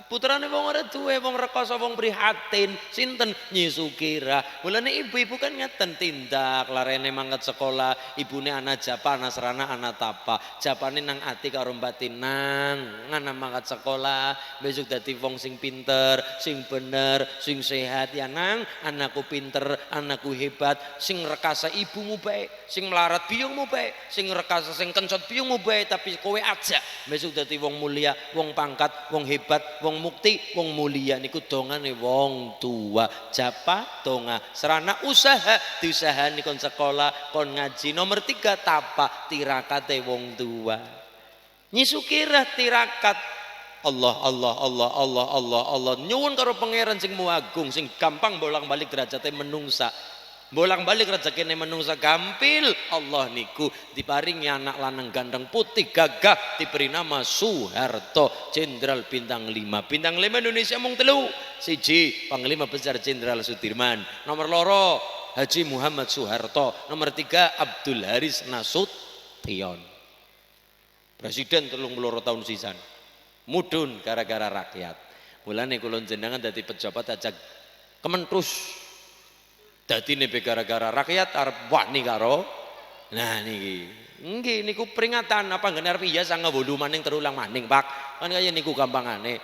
Putrane wong ora duwe, wong rekoso, wong prihatin. Sinten? Nyi Sukira. Mulane ibu-ibu kan ngeten tindak larene mangkat sekolah, ibune ana japa, ana serana, ana tapa. Japane nang ati karo batin nang ngana mangkat sekolah, besok dadi wong sing pinter, sing bener, sing sehat ya nang. Anakku pinter, anakku hebat, sing rekasa ibumu baik, sing melarat biyungmu baik, sing rekasa sing kencot biyungmu baik, tapi kowe aja besok dadi wong mulia, wong pangkat, wong hebat, wong mukti, wong mulia niku dongane wong tua. Japa donga serana usaha diusahani kon sekolah kon ngaji. Nomor 3 tapa tirakate wong tua. Nyi Sukira tirakat Allah nyuwun karo pangeran sing muagung sing gampang bolak-balik derajate menungsa. Bolak-balik rezekine menungsa gampil. Allah niku diparingi anak lanang gandeng putih gagah diberi nama Soeharto, Jenderal bintang 5. Bintang 5 Indonesia mung 3. Siji Panglima Besar Jenderal Sudirman, nomor 2 Haji Muhammad Soeharto, nomor 3 Abdul Haris Nasution. Presiden 32 tahun sisan. Mudun gara-gara rakyat. Mulane kula jenengan dadi pejabat aja kementus. Dadi nek gara-gara rakyat arep wani karo. Nah niki. Nggih niku peringatan apa ngene arep iya sang wolu maning terulang maning, Pak. Kan kaya niku gampangane.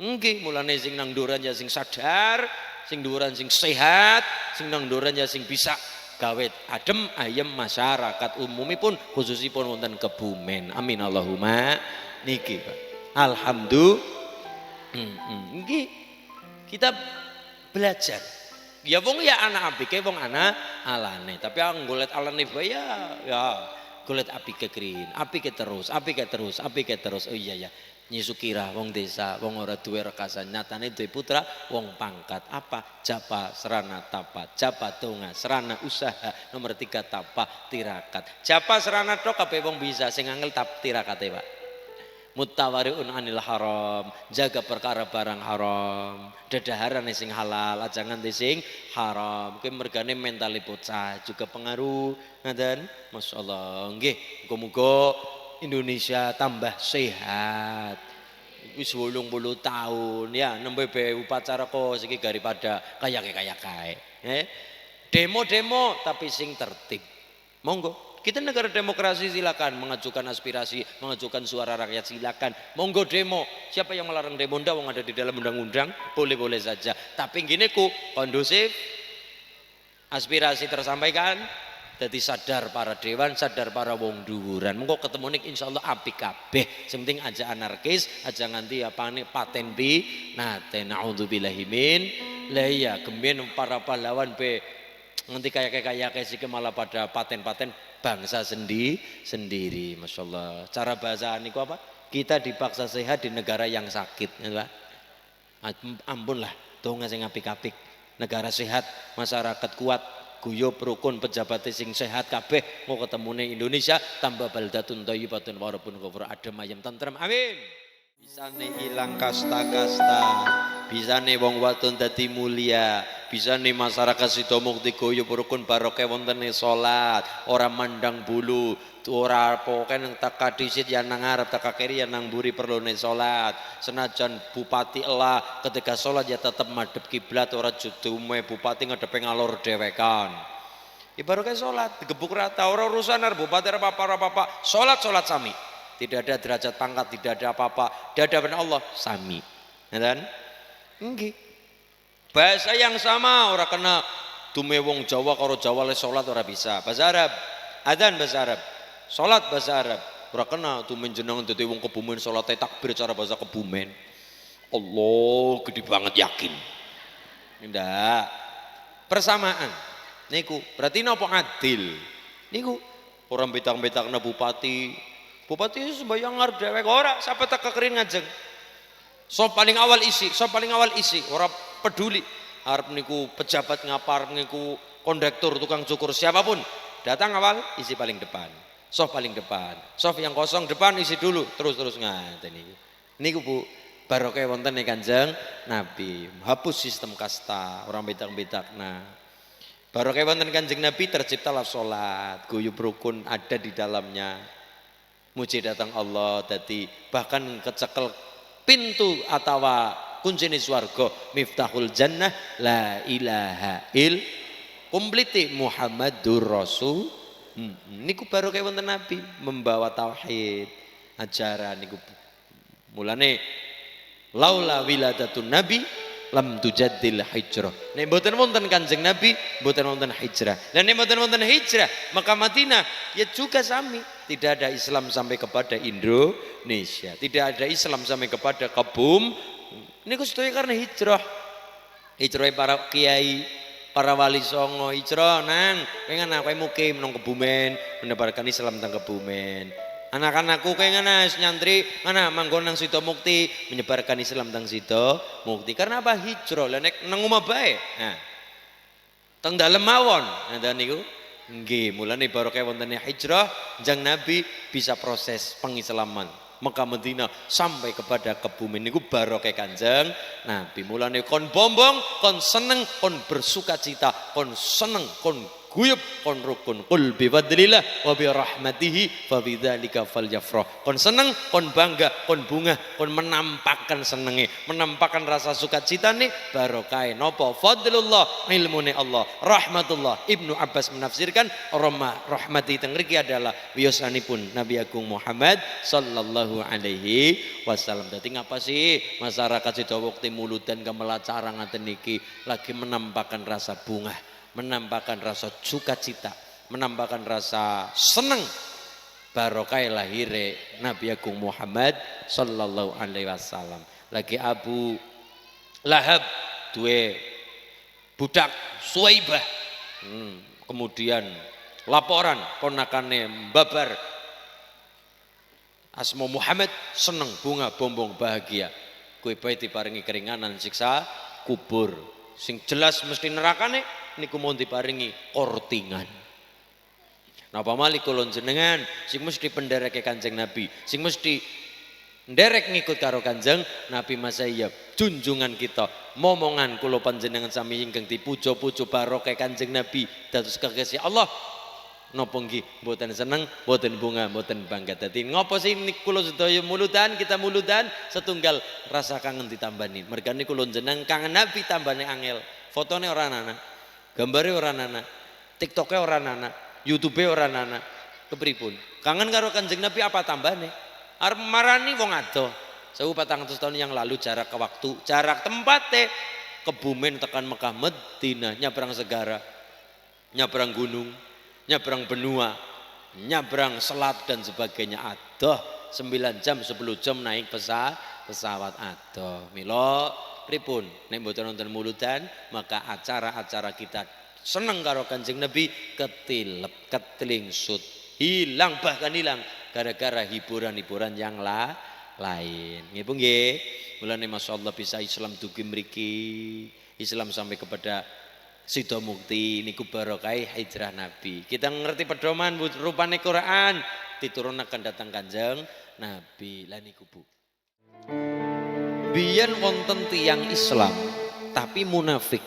Nggih mulane sing nang nduran ya sing sadar, sing nduran sing sehat, sing nang nduran ya sing bisa gawe adem ayem masyarakat umumipun khususipun wonten Kebumen. Amin Allahumma niki, Pak. Alhamdulillah. Nggih. Kita belajar. Ya wong ya anak apike wong anak alane, tapi aku ngolet alane bae ya Golet apike krin, apike terus, apike terus, apike terus. Oh iya ya. Nyi Sukira wong desa, wong ora duwe rekasan, nyatane duwe putra wong pangkat. Apa? Japa serana tapa, japa tunga serana usaha. Nomor 3 tapa tirakat. Japa serana tok kabeh wong bisa, sing angel tap tirakate, Pak. Mutawariun anil haram, jaga perkara barang haram, dedaharan sing halal, aja nganti sing haram. Kuwi mergane mentali bocah juga pengaruh. Ngaten, masyaallah. Nggih, muga-muga Indonesia tambah sehat. Wis 80 tahun ya, nembe be upacara kok iki daripada kayak kae. Demo-demo tapi sing tertib. Monggo. Kita negara demokrasi, silakan mengajukan aspirasi, mengajukan suara rakyat, silakan. Monggo demo. Siapa yang melarang demo? Ndak wong ada di dalam undang-undang, boleh-boleh saja. Tapi gini ku kondusif, aspirasi tersampaikan. Jadi sadar para dewan, sadar para wong dhuwuran. Monggo ketemu nik insyaallah apik kabeh. Sing penting aja anarkis, aja nganti apa nih paten bi. Nah, naudzubillahi min. Lah iya, gemben para pahlawan be nganti kayak sih malah pada paten-paten bangsa sendiri. Masya Allah. Cara bahasa niku apa? Kita dipaksa sehat di negara yang sakit, ya Pak. Ampun lah, donga sing apik-apik. Negara sehat, masyarakat kuat, guyub rukun, pejabat sing sehat kabeh. Mau ketemune Indonesia tambah baldatun thayyibatun warabun ghafur, adem ayem tentrem. Amin. Bisane ilang kasta-kasta, bisane wong wadon dadi mulia, bisane masyarakat sida mukti guyub rukun barokah wontene salat, ora mandang bulu, ora pokoke nang taka disit ya nang ngarep, taka kiri ya nang mburi perlune salat. Senajan bupati elah ketika salat ya tetep madhep kiblat, ora judume bupati ngadepe ngalor dhewekan. Ibaratnya salat digebuk rata, ora urusan arep bupati ora apa-apa, salat sami. Tidak ada derajat pangkat, tidak ada apa-apa. Di hadapan Allah sami. Ya kan? Nggih. Bahasa yang sama ora kena dume wong Jawa karo Jawa le salat ora bisa. Bahasa Arab, adzan bahasa Arab. Salat bahasa Arab. Ora kena dume jenengan dadi wong Kebumen salate takbir cara bahasa Kebumen. Allah gede banget yakin. Ndak. Persamaan. Niku berarti napa adil? Niku orang betang-betangna Bupati sembahyang ngarep dhewek ora sampai tak kekerin ngajeng. So paling awal isi, ora peduli. Arep niku pejabat ngapa, arep niku kondektur, tukang cukur siapapun, datang awal isi paling depan. Sof paling depan. Sof yang kosong depan isi dulu, terus ngaten niku. Niku Bu, barokah wonten Kanjeng Nabi. Hapus sistem kasta, orang betak-betakna. Barokah wonten Kanjeng Nabi terciptalah salat, guyub rukun ada di dalamnya. Muji datang Allah tadi bahkan kecekel pintu atau kunci swarga miftahul jannah la ilaha il kompliti Muhammadur Rasul. Niku baru kayak wonten Nabi membawa tauhid ajaran niku mulane laula wiladatun nabi lam tujaddil hijrah. Nek mboten wonten Kanjeng Nabi, mboten wonten hijrah. Dan nek mboten wonten hijrah, maka Madinah ya juga sami. Tidak ada Islam sampai kepada Indonesia. Tidak ada Islam sampai kepada Kebum. Niku sedaya karena hijrah. Hijrah para kiai, para wali songo, hijrah nang pengen kowe mukim nang Kebumen, mendebarkan Islam teng Kebumen. Anak-anakku pengen nyantri mana manggon nang Sito Mukti, menyebarkan Islam teng Sito Mukti. Karena apa? Hijrah. Lah nek nang omah bae. Nah. Teng dalem mawon. Nah niku nggih, mulane barokah wontene hijrah, Kanjeng Nabi bisa proses pengislaman Mekah Madinah sampai kepada Kebumen niku barokah Kanjeng Nabi. Mulane kon bombong, kon seneng, kon bersukacita, kon seneng, kon guyub, kon rukun. Qul bi fadlillah wa bi rahmatihi fa bidzalika falyafrah. Kon seneng, kon bangga, kon bunga, kon menampakkan senenge, menampakkan rasa sukacitane barokah napa fadlullah, ilmune Allah, rahmatullah. Ibnu Abbas menafsirkan rahmati teng mriki adalah wiyosanipun Nabi Agung Muhammad sallallahu alaihi wasallam. Dadi ngapa sih masyarakat Sida Mukti muludan kemelacara ngaten niki lagi menampakkan rasa bunga, menampakkan rasa sukacita, menampakkan rasa senang barokah lahire Nabi Agung Muhammad sallallahu alaihi wasallam. Lagi Abu Lahab duwe budak Suwaibah, kemudian laporan ponakane babar asma Muhammad seneng bunga bombong bahagia kue bae diparingi keringanan siksa kubur sing jelas mesti nerakane niku mau diparingi kortingan. Napa malih kula jenengan sing mesti pendereke Kanjeng Nabi sing mesti nderek ngikut karo Kanjeng Nabi Masayab junjungan kita momongan kula panjenengan sami ingkang dipuja-puja barokah Kanjeng Nabi dados kekasih Allah napa nggih mboten seneng mboten bunga mboten bangga dadi ngopo sih kula sedaya muludan kita muludan setunggal rasa kangen ditambani mergane kula jeneng kangen Nabi tambane angel fotone ora ana gambare ora ana TikToke ora ana YouTube ora ana kepripun kangen karo Kanjeng Nabi apa tambane arep marani wong ado 1400 tahun yang lalu jarak ke waktu jarak tempatnya Kebumen tekan Mekah Madinah nyabrang segara nyabrang gunung nyabrang benua nyabrang selat dan sebagainya adoh 9 jam 10 jam naik pesawat adoh milo pripun nek mboten nonton muludan maka acara-acara kita seneng karo Kanjeng Nabi ketilep ketelingsut hilang bahkan hilang gara-gara hiburan-hiburan yang lain nggih Bu nggih mulane masyaallah bisa Islam dugi mriki Islam sampai kepada Sido Mukti niku barokah hijrah Nabi kita ngerti pedoman rupane Quran diturunaken datang Kanjeng Nabi lan niku Bu biyen wonten tiyang Islam tapi munafik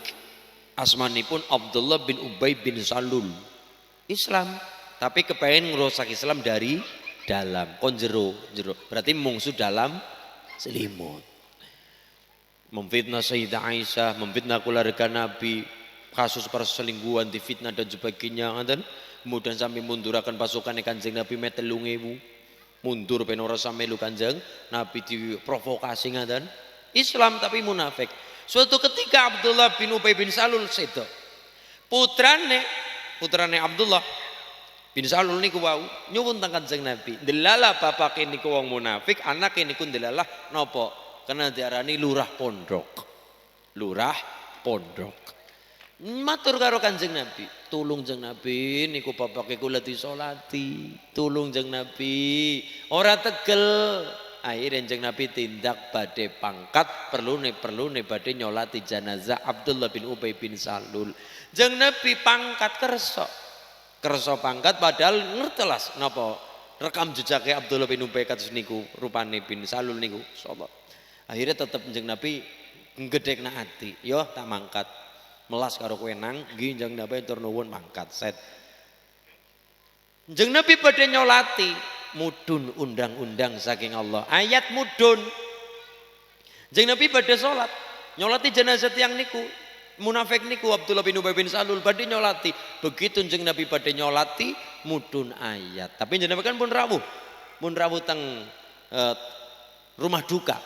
asmanipun Abdullah bin Ubay bin Salul Islam tapi kepengen ngerusak Islam dari dalam kon jero berarti mungsu dalam selimut memfitnah Sayyidah Aisyah memfitnah keluarga Nabi kasus perselingkuhan difitnah dan sebagainya dan kemudian sampai mundurakan pasukan Kanjeng Nabi metelungewu mundur ben ora samelu Kanjeng Nabi diprovokasi ngaten Islam tapi munafik suatu ketika Abdullah bin Ubay bin Salul sedo putrane Abdullah bin Salul niku wau nyuwun teng Kanjeng Nabi delala bapake niku wong munafik anake niku delalah napa karena diarani lurah pondok matur karo Kanjeng Nabi tulung jeng Nabi niku bapake kula disolati tulung jeng Nabi ora tegel akhirnya jeng Nabi tindak badhe pangkat perlu nih badhe nyolati jenazah Abdullah bin Ubay bin Salul jeng Nabi pangkat kerso pangkat padahal ngertelas napa rekam jejake Abdullah bin Ubay kados niku rupane bin Salul niku sapa akhirnya tetep jeng Nabi gedhekna ati yo tak mangkat melas karo kowe nang nggih jeng Nabi tur nuwun mangkat set jeng Nabi badhe nyolati mudun undang-undang saking Allah ayat mudun jeng Nabi badhe salat nyolati jenazah tiyang niku munafik niku Abdullah bin Ubay bin Salul badhe nyolati begitu jeng Nabi badhe nyolati mudun ayat tapi jeng Nabi kan pun rawuh teng rumah duka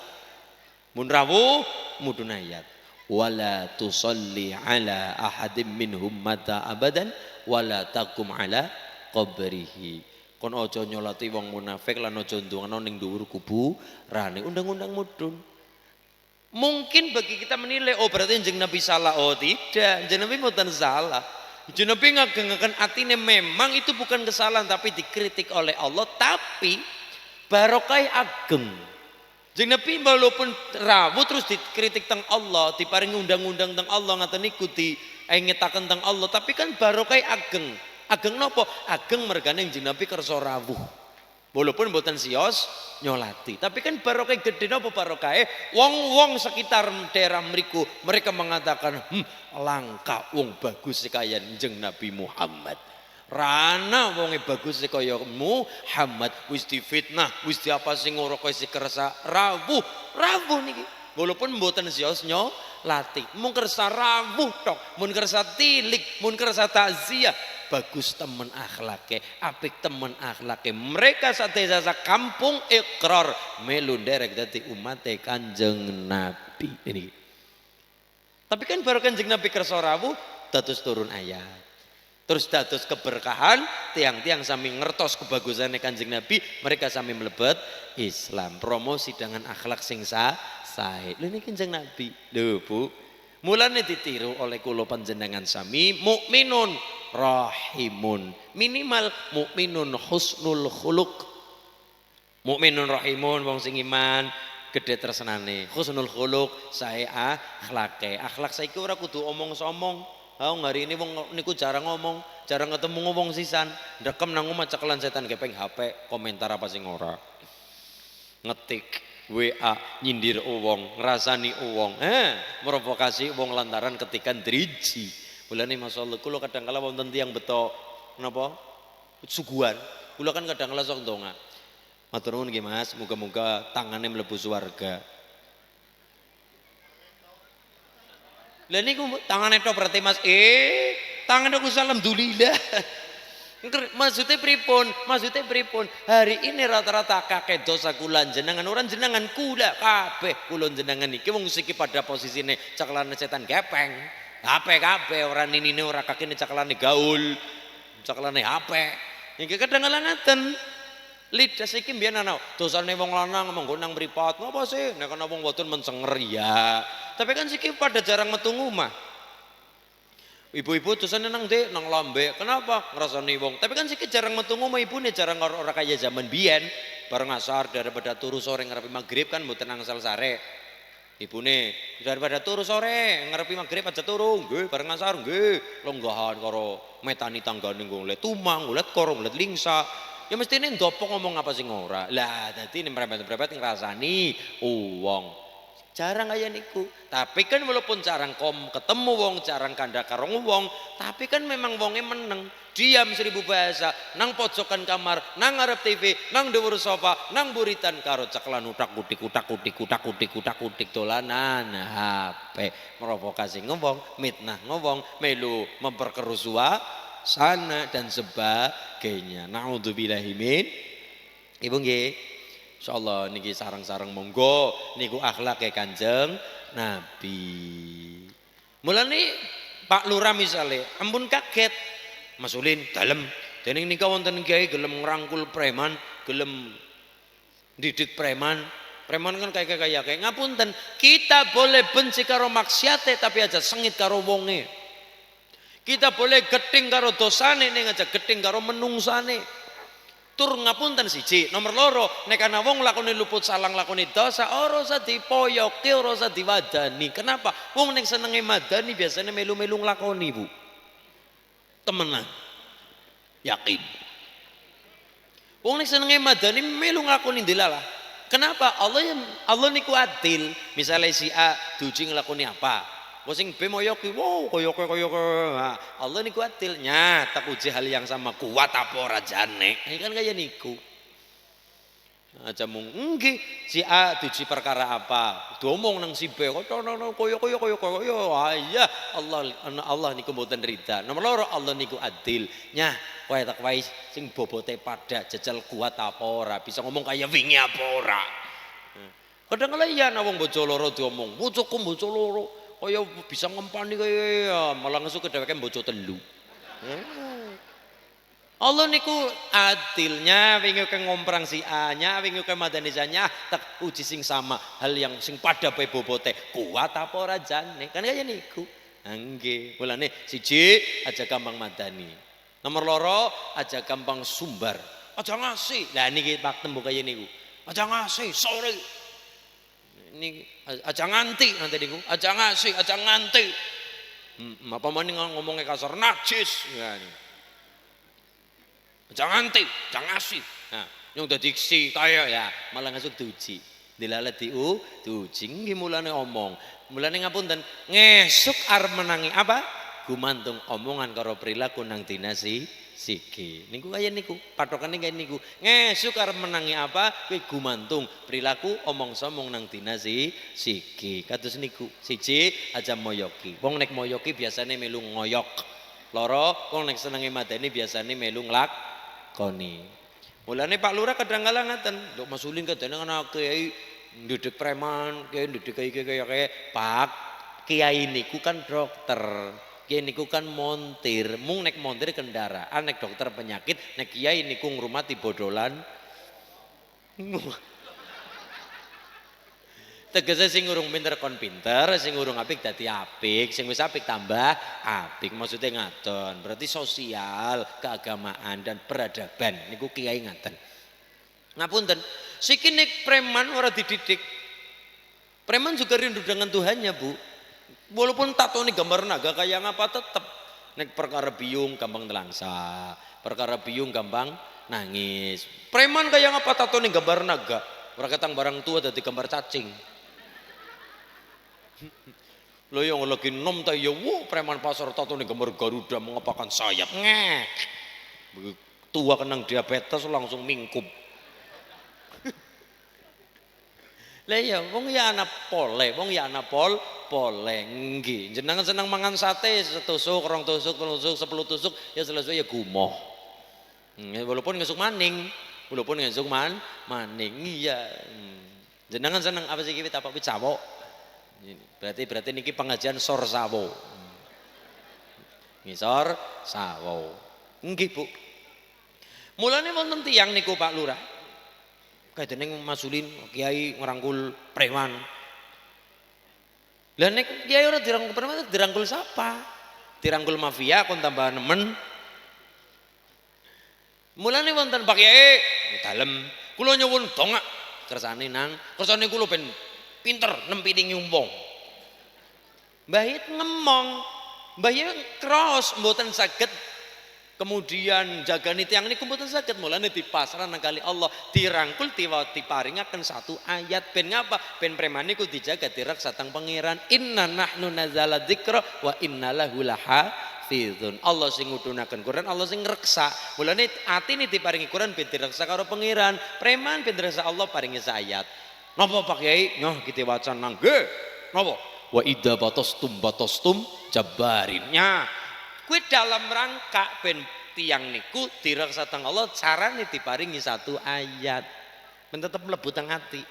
mun rawuh mudun ayat wala tusalli ala ahadim minhum mata abadan wala taqum ala qabrihi kon aja nyolati wong munafik lan aja ndongano ning dhuwur kuburane undang-undang mudun mungkin bagi kita menilai oh berarti jeneng Nabi salah oh tidak jeneng Nabi mboten salah jeneng Nabi ngagengaken atine memang itu bukan kesalahan tapi dikritik oleh Allah tapi barokah ageng Jeng Nabi walaupun rawuh terus dikritik teng Allah, diparingi undang-undang teng Allah ngaten niku diengetaken teng Allah, tapi kan barokah ageng. Ageng napa? Ageng mergane Jeng Nabi kersa rawuh. Walaupun mboten sios nyolati, tapi kan barokah gede napa barokahe? Wong-wong sekitar daerah mriku mereka mengatakan, langka wong bagus kaya Jeng Nabi Muhammad. Rana wonge bagus kaya Muhammad wis difitnah wis diapa sing ora kaya si kersa rawuh niki walaupun mboten sios nyolati mung kersa rawuh tok mun kersa tilik mun kersa takziah bagus temen akhlake apik temen akhlake mereka sadaya kampung ikrar melu nderek dadi umate Kanjeng Nabi ini tapi kan baru Kanjeng Nabi kersa rawuh dados turun ayat. Terus dados keberkahan tiang-tiang sami ngertos kebagusannya Kanjeng Nabi mereka sami mlebet Islam promosi dengan akhlak sing sae lho niki Kanjeng Nabi lho Bu mulane ditiru oleh kula panjenengan sami mukminun rahimun. Minimal mukminun husnul khuluq. Mukminun rahimun wong sing iman gede tersenane. Husnul khuluq sae akhlake. Akhlak saiki ora kudu omong-somong. Hari ini wong niku jarang ngomong, jarang ketemu ngomong sisan. Ndekem nang omah cekelan setan gepeng HP, komentar apa sing ora. Ngetik WA nyindir wong, ngrasani wong. Merovokasi wong lantaran ketikan driji. Mulane masyaallah kula kadang kala wonten tiyang beto napa? Suguhan. Kula kan kadang kala sok ndonga. Matur nuwun nggih Mas, muga-muga tangane mlebu swarga. Lah niku tangane tok berarti Mas. Tangane aku alhamdulillah. Maksudnya pripun? Maksudnya pripun? Hari ini rata-rata kakek dosa kula jenengan orang jenengan kula kabeh kula jenengan iki wong siki pada posisine cekelane setan gepeng. HP kabeh ora ninine ora kakene cekelane gaul. Cekelane HP. Iki kadang-kadang ngaten. Lidah iki mbiyen ana dosane wong lanang monggo nang mripat. Ngapa sih? Nek ana wong wadon mencenger ya. Tapi kan siki pada jarang metu omah. Ibu-ibu dosane nang ndek nang lambe. Kenapa? Ngrasani wong. Tapi kan siki jarang metu omah ibune jarang ora kaya zaman biyen. Bareng asar daripada turu sore ngarepe magrib kan mboten angsal sare. Ibune daripada turu sore ngarepe magrib aja turu. Nggih, bareng asar nggih. Longgahan karo metani tanggane nggo tumang, nglet karo nglet lingsa. Ya mesti ini ndopok ngomong apa sing ora. Lah dadi ini merepet-merepet ngrasani wong. Jarang kaya niku. Tapi kan walaupun jarang ketemu wong, jarang kanda karo wong, tapi kan memang wonge meneng. Diam 1000 bahasa, nang pojokan kamar, nang ngarep TV, nang dhuwur sofa, nang buritan karo ceklan utak-utik dolanan HP, merovokasi ngomong, mitnah ngomong, melu memperkeruh sana dan sebagainya. Naudzubillahi min. Ibu nggih. Insyaallah niki sareng-sareng monggo niku akhlake Kanjeng Nabi. Mulane Pak Lurah misale ampun kaget. Mas Ulin dalem dening nika wonten kiai gelem ngrangkul preman, gelem didik preman. Preman kan kayak ngapunten, kita boleh benci karo maksiate tapi aja sengit karo wonge. Kita boleh geting karo dosane ning aja geting karo menungsane. Tur ngapunten siji, nomor loro nek ana wong lakoni luput salang lakoni dosa ora usah dipoyoki, ora usah diwadani. Kenapa? Wong nek senenge madani biasanya melu-melu nglakoni, Bu. Temenan. Yakin. Wong nek senenge madani melu nglakoni dilalah. Kenapa? Allah niku adil. Misalnya si A duji nglakoni apa? Wong sing B moyoki, wow koyo. Nah, Allah niku adilnya, tak uji hal yang sama kuat apa ora jane. Ini kan kaya niku. Aja mung nggih si A duji perkara apa, diomong nang si B koyo. Ya Allah niku mboten rida. Nomor loro Allah niku adil. Nyah kowe tak wae sing bobote pada jajal kuat apa ora, bisa ngomong kaya wingi apa ora. Kadang-kadang iya wong bojo loro diomong, bojoku bojo loro. Kaya bisa ngempani kaya malah ngesuk dheweke bojo telu. Allah niku adilnya wingi ke ngomprang si A-nya, wingi ke madani nya tak uji sing sama, hal yang sing pada bae bobote kuat apa ora jane. Kan kaya niku. Nggih, mulane siji aja gampang madani. Nomor loro aja gampang sumbar. Aja ngasih. Lah niki pak tembu kaya niku. Aja ngasih sore. Ini aja nganti nanti niku, aja ngasih, aja nganti. Apa maning ngomongnya kasar najis ya nih. Aja nganti, aja ngasih. Nah, yang udah diksi kaya ya malah ngasuk duji. Dilalet duji nggih mulane omong. Mulane ngapunten, ngesuk arep menangi apa? Gumantung omongan karo perilaku nang dinasi siki. Niku kaya niku, patokane kaya niku. Ngesuk arep menangi apa? Kuwi gumantung perilaku omong-somong nang dinasi siki. Kados niku. Siji aja moyoki. Wong nek moyoki biasane melu ngoyok. Loro, wong nek senenge madani biasane melu nglakoni. Mulane Pak Lurah kadang-kala ngaten, lho Mas Ulin kadang ana kiai ndidik preman, kiai ndidik kiai Pak kiai niku kan dokter. Kiai niku kan montir, mung nek montir kendaraan, nek dokter penyakit, nek kiai niku ngrumati bodolan. Tegese sing urung pinter kon pinter, sing urung apik dadi apik, sing wis apik tambah apik. Maksudnya ngaten. Berarti sosial, keagamaan dan peradaban niku kiai ngaten. Ngapunten, sikine preman ora dididik. Preman juga rindu dengan Tuhannya, Bu. Walaupun tatone gambar naga kayak ngapa tetep nek perkara biung gampang nelangsa, perkara biung gampang nangis. Preman kayak ngapa tatone gambar naga, ora ketang barang tua dadi gambar cacing. Lo yang lagi nom ta ya wo preman pasar tatone gambar Garuda mengepakkan sayap. Ngek. Tua kenang diabetes langsung mingkup. Lah iya wong ya ana pole, wong ya ana pole nggih. Jenengan seneng mangan sate setusuk, rong tusuk, telung tusuk, 10 tusuk ya selesai ya gumoh. Walaupun ngesuk maning, walaupun ngesuk maning iya. Jenengan seneng apa sih kita apa sawo? Berarti niki pengajian sor sawo. Ngisor sawo. Nggih, Bu. Mulane wonten tiyang niku Pak Lurah. Kayak Mas Ulin, kiai ngerangkul preman. Lah nek kiai ora dirangkul preman, dirangkul siapa? Dirangkul mafia kon tambah nemen. Mulane wonten Pak Kiai dalem, kula nyuwun dongak kersane kula ben pinter nempini nyumbong. Mbah Yit ngemong, Mbah Yit cross mboten saged kemudian jagani tiang ini mboten saged mulane dipasrah nang kali Allah dirangkul diparingaken satu ayat ben ngapa ben preman niku dijaga direksa teng pangeran inna nahnu nazzala dzikra wa inna lahu lahafizun. Allah sing ngudhunaken Quran, Allah sing ngreksa. Mulane atine diparingi Quran ben direksa karo pangeran, preman ben direksa Allah paringi ayat. Napa Pak Kiai? Nyoh kita waca nang nggih. Napa? Wa idza batastum jabarinnya. Kuwi dalam rangka ben tiang niku direksa teng Allah carane diparingi satu ayat. Ben tetep mlebu teng ati.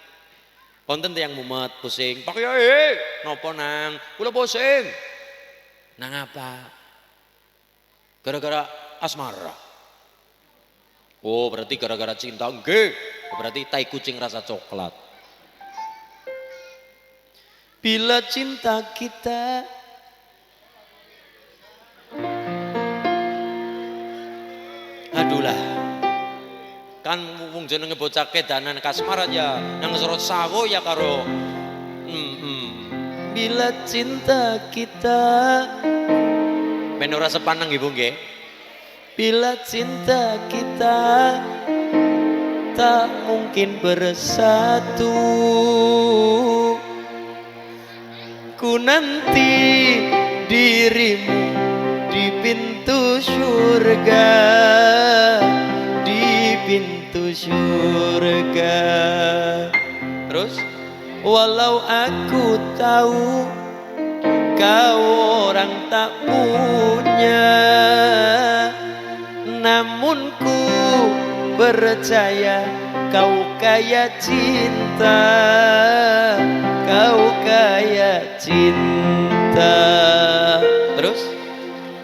Wonten tiyang mumet pusing, Pak Kiai, napa nang? Kula pusing. Nang apa? Gara-gara asmara. Oh, berarti gara-gara cinta. Nggih. Berarti tai kucing rasa coklat. Bila cinta kita adulah kan wong jenenge bocah kedanan kasmaran ya nang sorot sawo ya karo bila cinta kita ben ora sepaneng ibu nggih bila cinta kita tak mungkin bersatu ku nanti dirimu di pintu surga, di pintu surga. Terus walau aku tahu kau orang tak punya, namun ku percaya kau kaya cinta, kau kaya cinta. Terus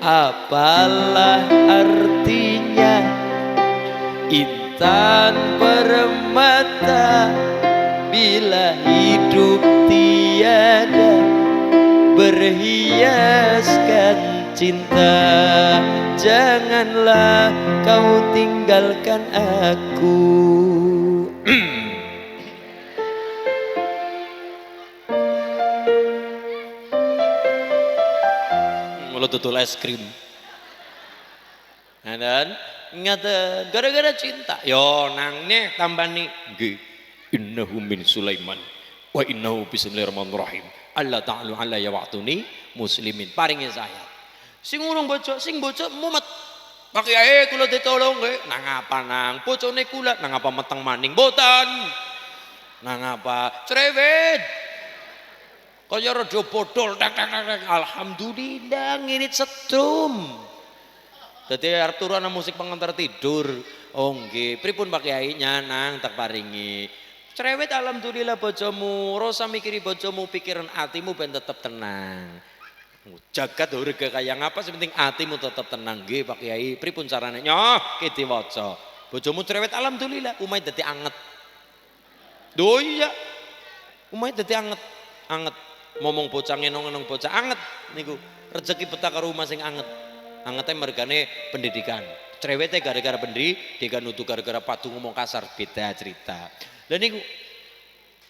apalah artinya intan permata bila hidup tiada berhiaskan cinta. Janganlah kau tinggalkan aku. Mulut tutul es krim. Nah, dan ngata gara-gara cinta. Yo nang nih tambah nih. Nggih. Innahu min Sulaiman wa innahu bismillahirrahmanirrahim. Allah ta'ala ala ya wa'tuni muslimin. Paringi saya. Sing urung bocok, sing bocok mumet. Pak Kiai kula ditolong nggih. Nang apa nang bocone kula nang apa meteng maning boten. Nang apa cerewet. Kaya rada bodol tak alhamdulillah ngirit setrum. Dadi arep turu ana musik pengantar tidur. Oh nggih, pripun Pak Kiai nyanang tak paringi. Cerewet alhamdulillah bojomu, rasa mikiri bojomu, pikiran atimu ben tetep tenang. Jagat urga kaya ngapa sepenting atimu tetep tenang. Nggih Pak Kiai, pripun carane? Nyoh ki diwaca. Bojomu cerewet alhamdulillah, umay dadi anget. Lho iya. Umahe dadi anget. Anget. Momong bocah ngenong-ngenong bocah anget niku. Rezeki betah karo rumah sing anget. Angete mergane pendidikan. Cerewete gara-gara pendidikan nutu gara-gara padu ngomong kasar beda cerita. Lah niku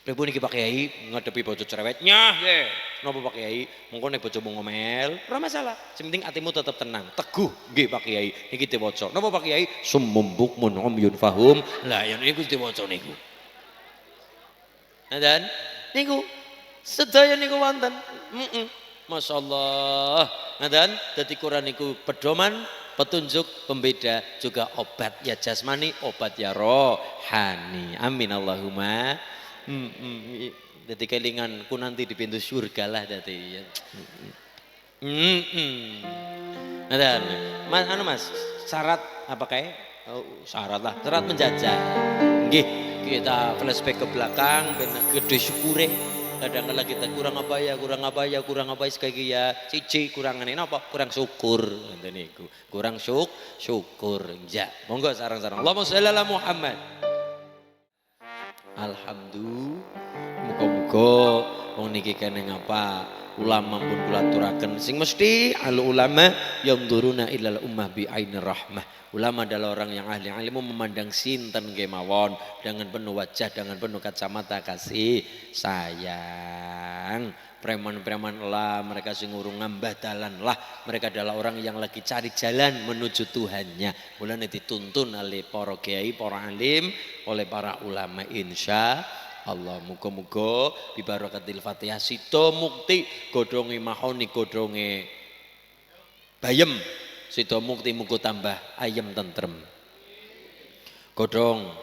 Rebu niki Pak Kiai ngadepi bojo cerewetnya nggih. Napa Pak Kiai? Mengko nek bojomu ngomel, ora masalah. Sing penting atimu tetep tenang. Teguh nggih Pak Kiai. Niki diwaca. Napa Pak Kiai? Summum bukmun umyun fahum. Lah ya niku diwaca niku. Nah, dan niku sedaya niku wonten. Masyaallah. Nah, dan dadi Quran niku pedoman, petunjuk, pembeda, juga obat ya jasmani, obat ya rohani. Amin Allahumma. Jadi kelinganku nanti di pintu surga lah dadi. Ada, mas, mas, syarat apa kayak? Oh, syarat lah, syarat menjajah. Nggih, kita flashback ke belakang, benar gede syukure. Kadang-kadang kita kurang apa ya, sekali ya, cici kurang aneh apa? Kurang syukur, niku. Kurang syukur, ja. Monggo sarang-sarang. Allahumma sholli ala Muhammad. Alhamdulillah, muga-muga wong niki kene ngapa ulama pun kula aturaken sing mesti al ulama yang duruna ilal ummah bi ainir rahmah. Ulama adalah orang yang ahli ilmu memandang sinten kemawon dengan penuh wajah, dengan penuh kacamata kasih sayang. Preman-preman lah, mereka sing urung ngambah dalan lah, mereka adalah orang yang lagi cari jalan menuju Tuhannya. Mulane dituntun oleh para kiai, para alim, oleh para ulama insya Allah. Muga-muga bi barakatil Fatihah sida mukti godhonge mahoni godhonge bayem sida mukti muga tambah ayem tentrem. Godhong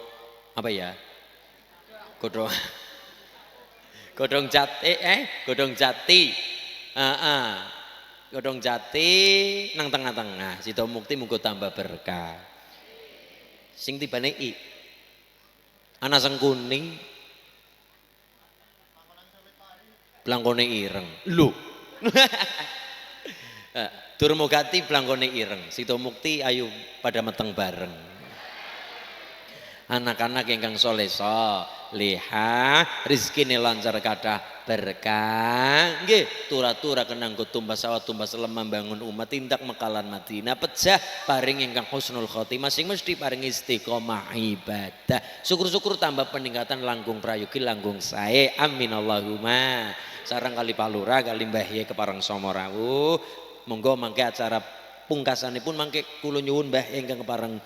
apa ya? Godhong godhong jati godhong jati. Godhong jati nang tengah-tengah sida mukti muga tambah berkah. Sing tibane i. Ana sing kuning blangkone ireng. Lho. Durmogati blangkone ireng. Sida mukti ayo pada meteng bareng. Anak-anak ingkang soleh liha rezekine lancar kathah berkah nggih tura-tura kenanggo tumbas sawah tumbas lemah bangun umat tindak mekalan Madinah pejah paring ingkang husnul khotimah sing mesti paring istiqomah ibadah syukur-syukur tambah peningkatan langkung prayogi langkung sae amin Allahumma sareng kali Palura kali Mbah Ye kepareng Somorawuh monggo mangke acara pungkasanipun mangke kula nyuwun Mbah ingkang kepareng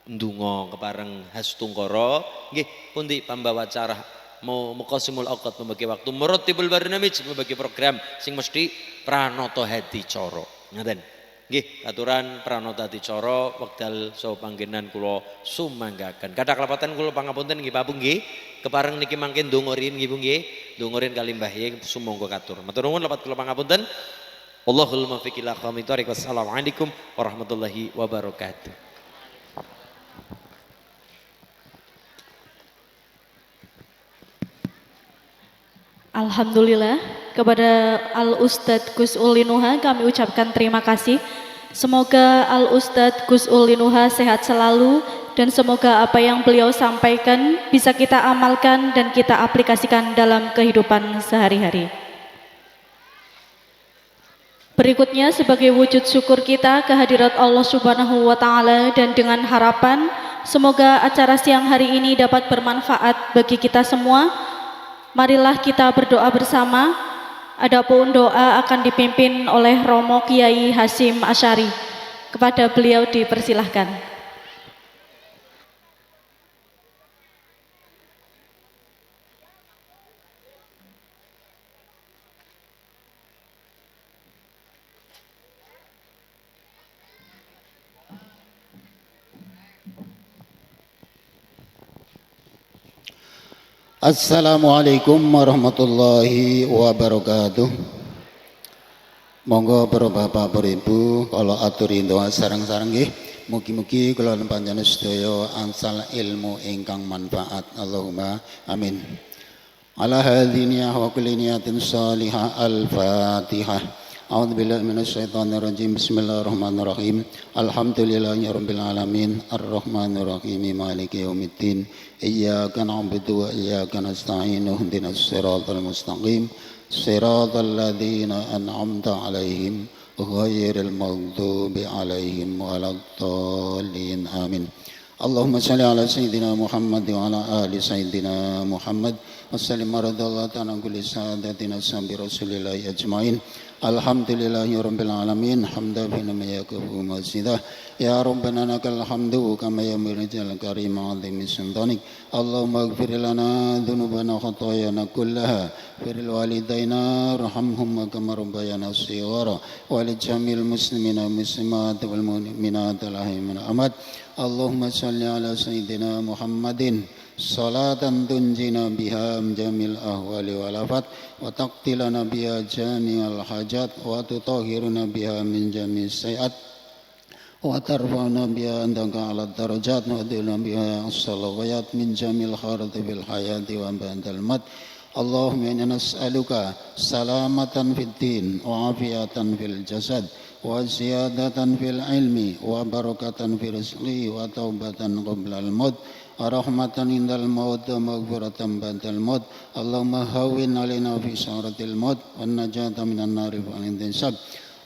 ndonga kepareng Hastungkara nggih pundi pambawa acara mau muqasimul awqat membagi waktu muratibul barnamij membagi program sing mesti pranata hadicara ngaten nggih aturan pranata hadicara wekdal saha panggenan kula sumanggaken kathah kelapatan kula pangapunten nggih Pak Bu nggih kepareng niki mangke ndonga rin nggih Bu nggih ndonga rin kalih Mbah Ye sumangga katur matur nuwun lepat kula pangapunten Allahul muwaffiq ila aqwamit thoriq wassalamualaikum warahmatullahi wabarakatuh. Alhamdulillah kepada Al Ustadz Gus Ulinuha kami ucapkan terima kasih. Semoga Al Ustadz Gus Ulinuha sehat selalu dan semoga apa yang beliau sampaikan bisa kita amalkan dan kita aplikasikan dalam kehidupan sehari-hari. Berikutnya sebagai wujud syukur kita kehadirat Allah Subhanahu wa taala dan dengan harapan semoga acara siang hari ini dapat bermanfaat bagi kita semua. Marilah kita berdoa bersama. Adapun doa akan dipimpin oleh Romo Kiai Hasyim Asy'ari. Kepada beliau dipersilahkan. Assalamualaikum warahmatullahi wabarakatuh. Monggo para bapak para ibu kalau aturi doa sareng-sareng nggih mugi-mugi kula panjenengan sedaya angsal ilmu ingkang manfaat Allahumma amin. Ala hadhihi wa kulli niyatin salihah al-Fatihah. A'udzu billahi minasyaitonir rajim. Bismillahirrahmanirrahim. Alhamdulillahi rabbil alamin. Arrahmanir rahim. Maliki yaumiddin. Iyyaka na'budu wa iyyaka nasta'in. Ihdinas siratal mustaqim. Siratal ladzina an'amta 'alaihim ghairil maghdubi 'alaihim waladdallin. Amin. Allahumma salli ala sayyidina Muhammad wa ala ali sayyidina Muhammad wa sallim radallahu ta'ala kulli sa'adatina sambi rasulillahi ajmain. Alhamdulillahi rabbil alamin hamdan bina ma yakufu mazidah ya rabbana lakal hamdu kama yamirjal karim azim sultanik. Allahumma ighfir lana dhunubana khatayana kullaha firil walidaina rahamhum kama rabbayana shighara wa li jamil muslimina muslimat wal mu'minat al ahimina amad. Allahumma salli ala sayyidina Muhammadin salatan tunjina biha jamil ahwali wal afat wa taqtilana biha jami'al hajat wa tutahhiruna biha min jami'is sayiat wa tarfa'una biha indaka 'ala darajat wa tudhiluna biha as-salawat min jamil khairati fil hayati wa ba'dal mat. Allahumma inna nas'aluka salamatan fid din wa afiyatan fil jasad wa ziyadatan fil ilmi wa barakatan fil rizqi wa taubatan qabla al maut wa rahmatan indal maut wa maghfiratan ba'dal maut. Allahumma hawwin alaina fi sa'ratil maut wan najata minan nari wal intisab.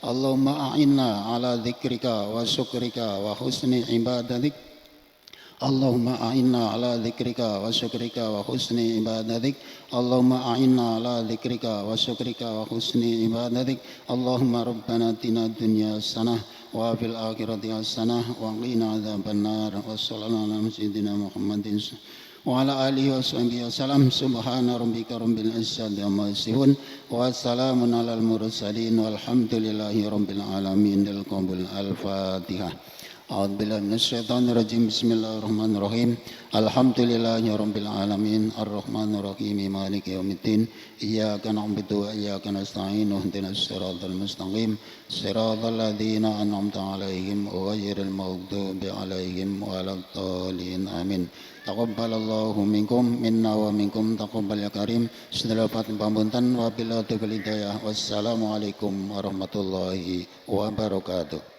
Allahumma a'inna ala dzikrika wa syukrika wa husni ibadatik. Allahumma a'inna ala dzikrika wa syukrika wa husni ibadatik. Allahumma a'inna ala dzikrika wa syukrika wa husni ibadatik. Allahumma rabbana atina dunya hasanah wa fil akhirati hasanah wa qina adzabannar. Wa sallallahu ala sayyidina Muhammadin wa ala alihi wa sahbihi wasallam. Subhana rabbika rabbil izzati amma yasifun wa salamun alal mursalin walhamdulillahi rabbil alamin. Al-Fatihah. A'udzu billahi minasyaitonir rajim. Bismillahirrahmanirrahim. Alhamdulillahi rabbil alamin arrahmanir rahim maliki yaumiddin. Iyyaka na'budu wa iyyaka nasta'in. Ihdinas siratal mustaqim. Siratal ladzina an'amta 'alaihim ghairil maghdubi 'alaihim waladdallin. Amin. Taqabbalallahu minkum minna wa minkum taqabbal ya karim. Sedaya pamunten wabillahi taufiq hidayah. Wassalamualaikum warahmatullahi wabarakatuh.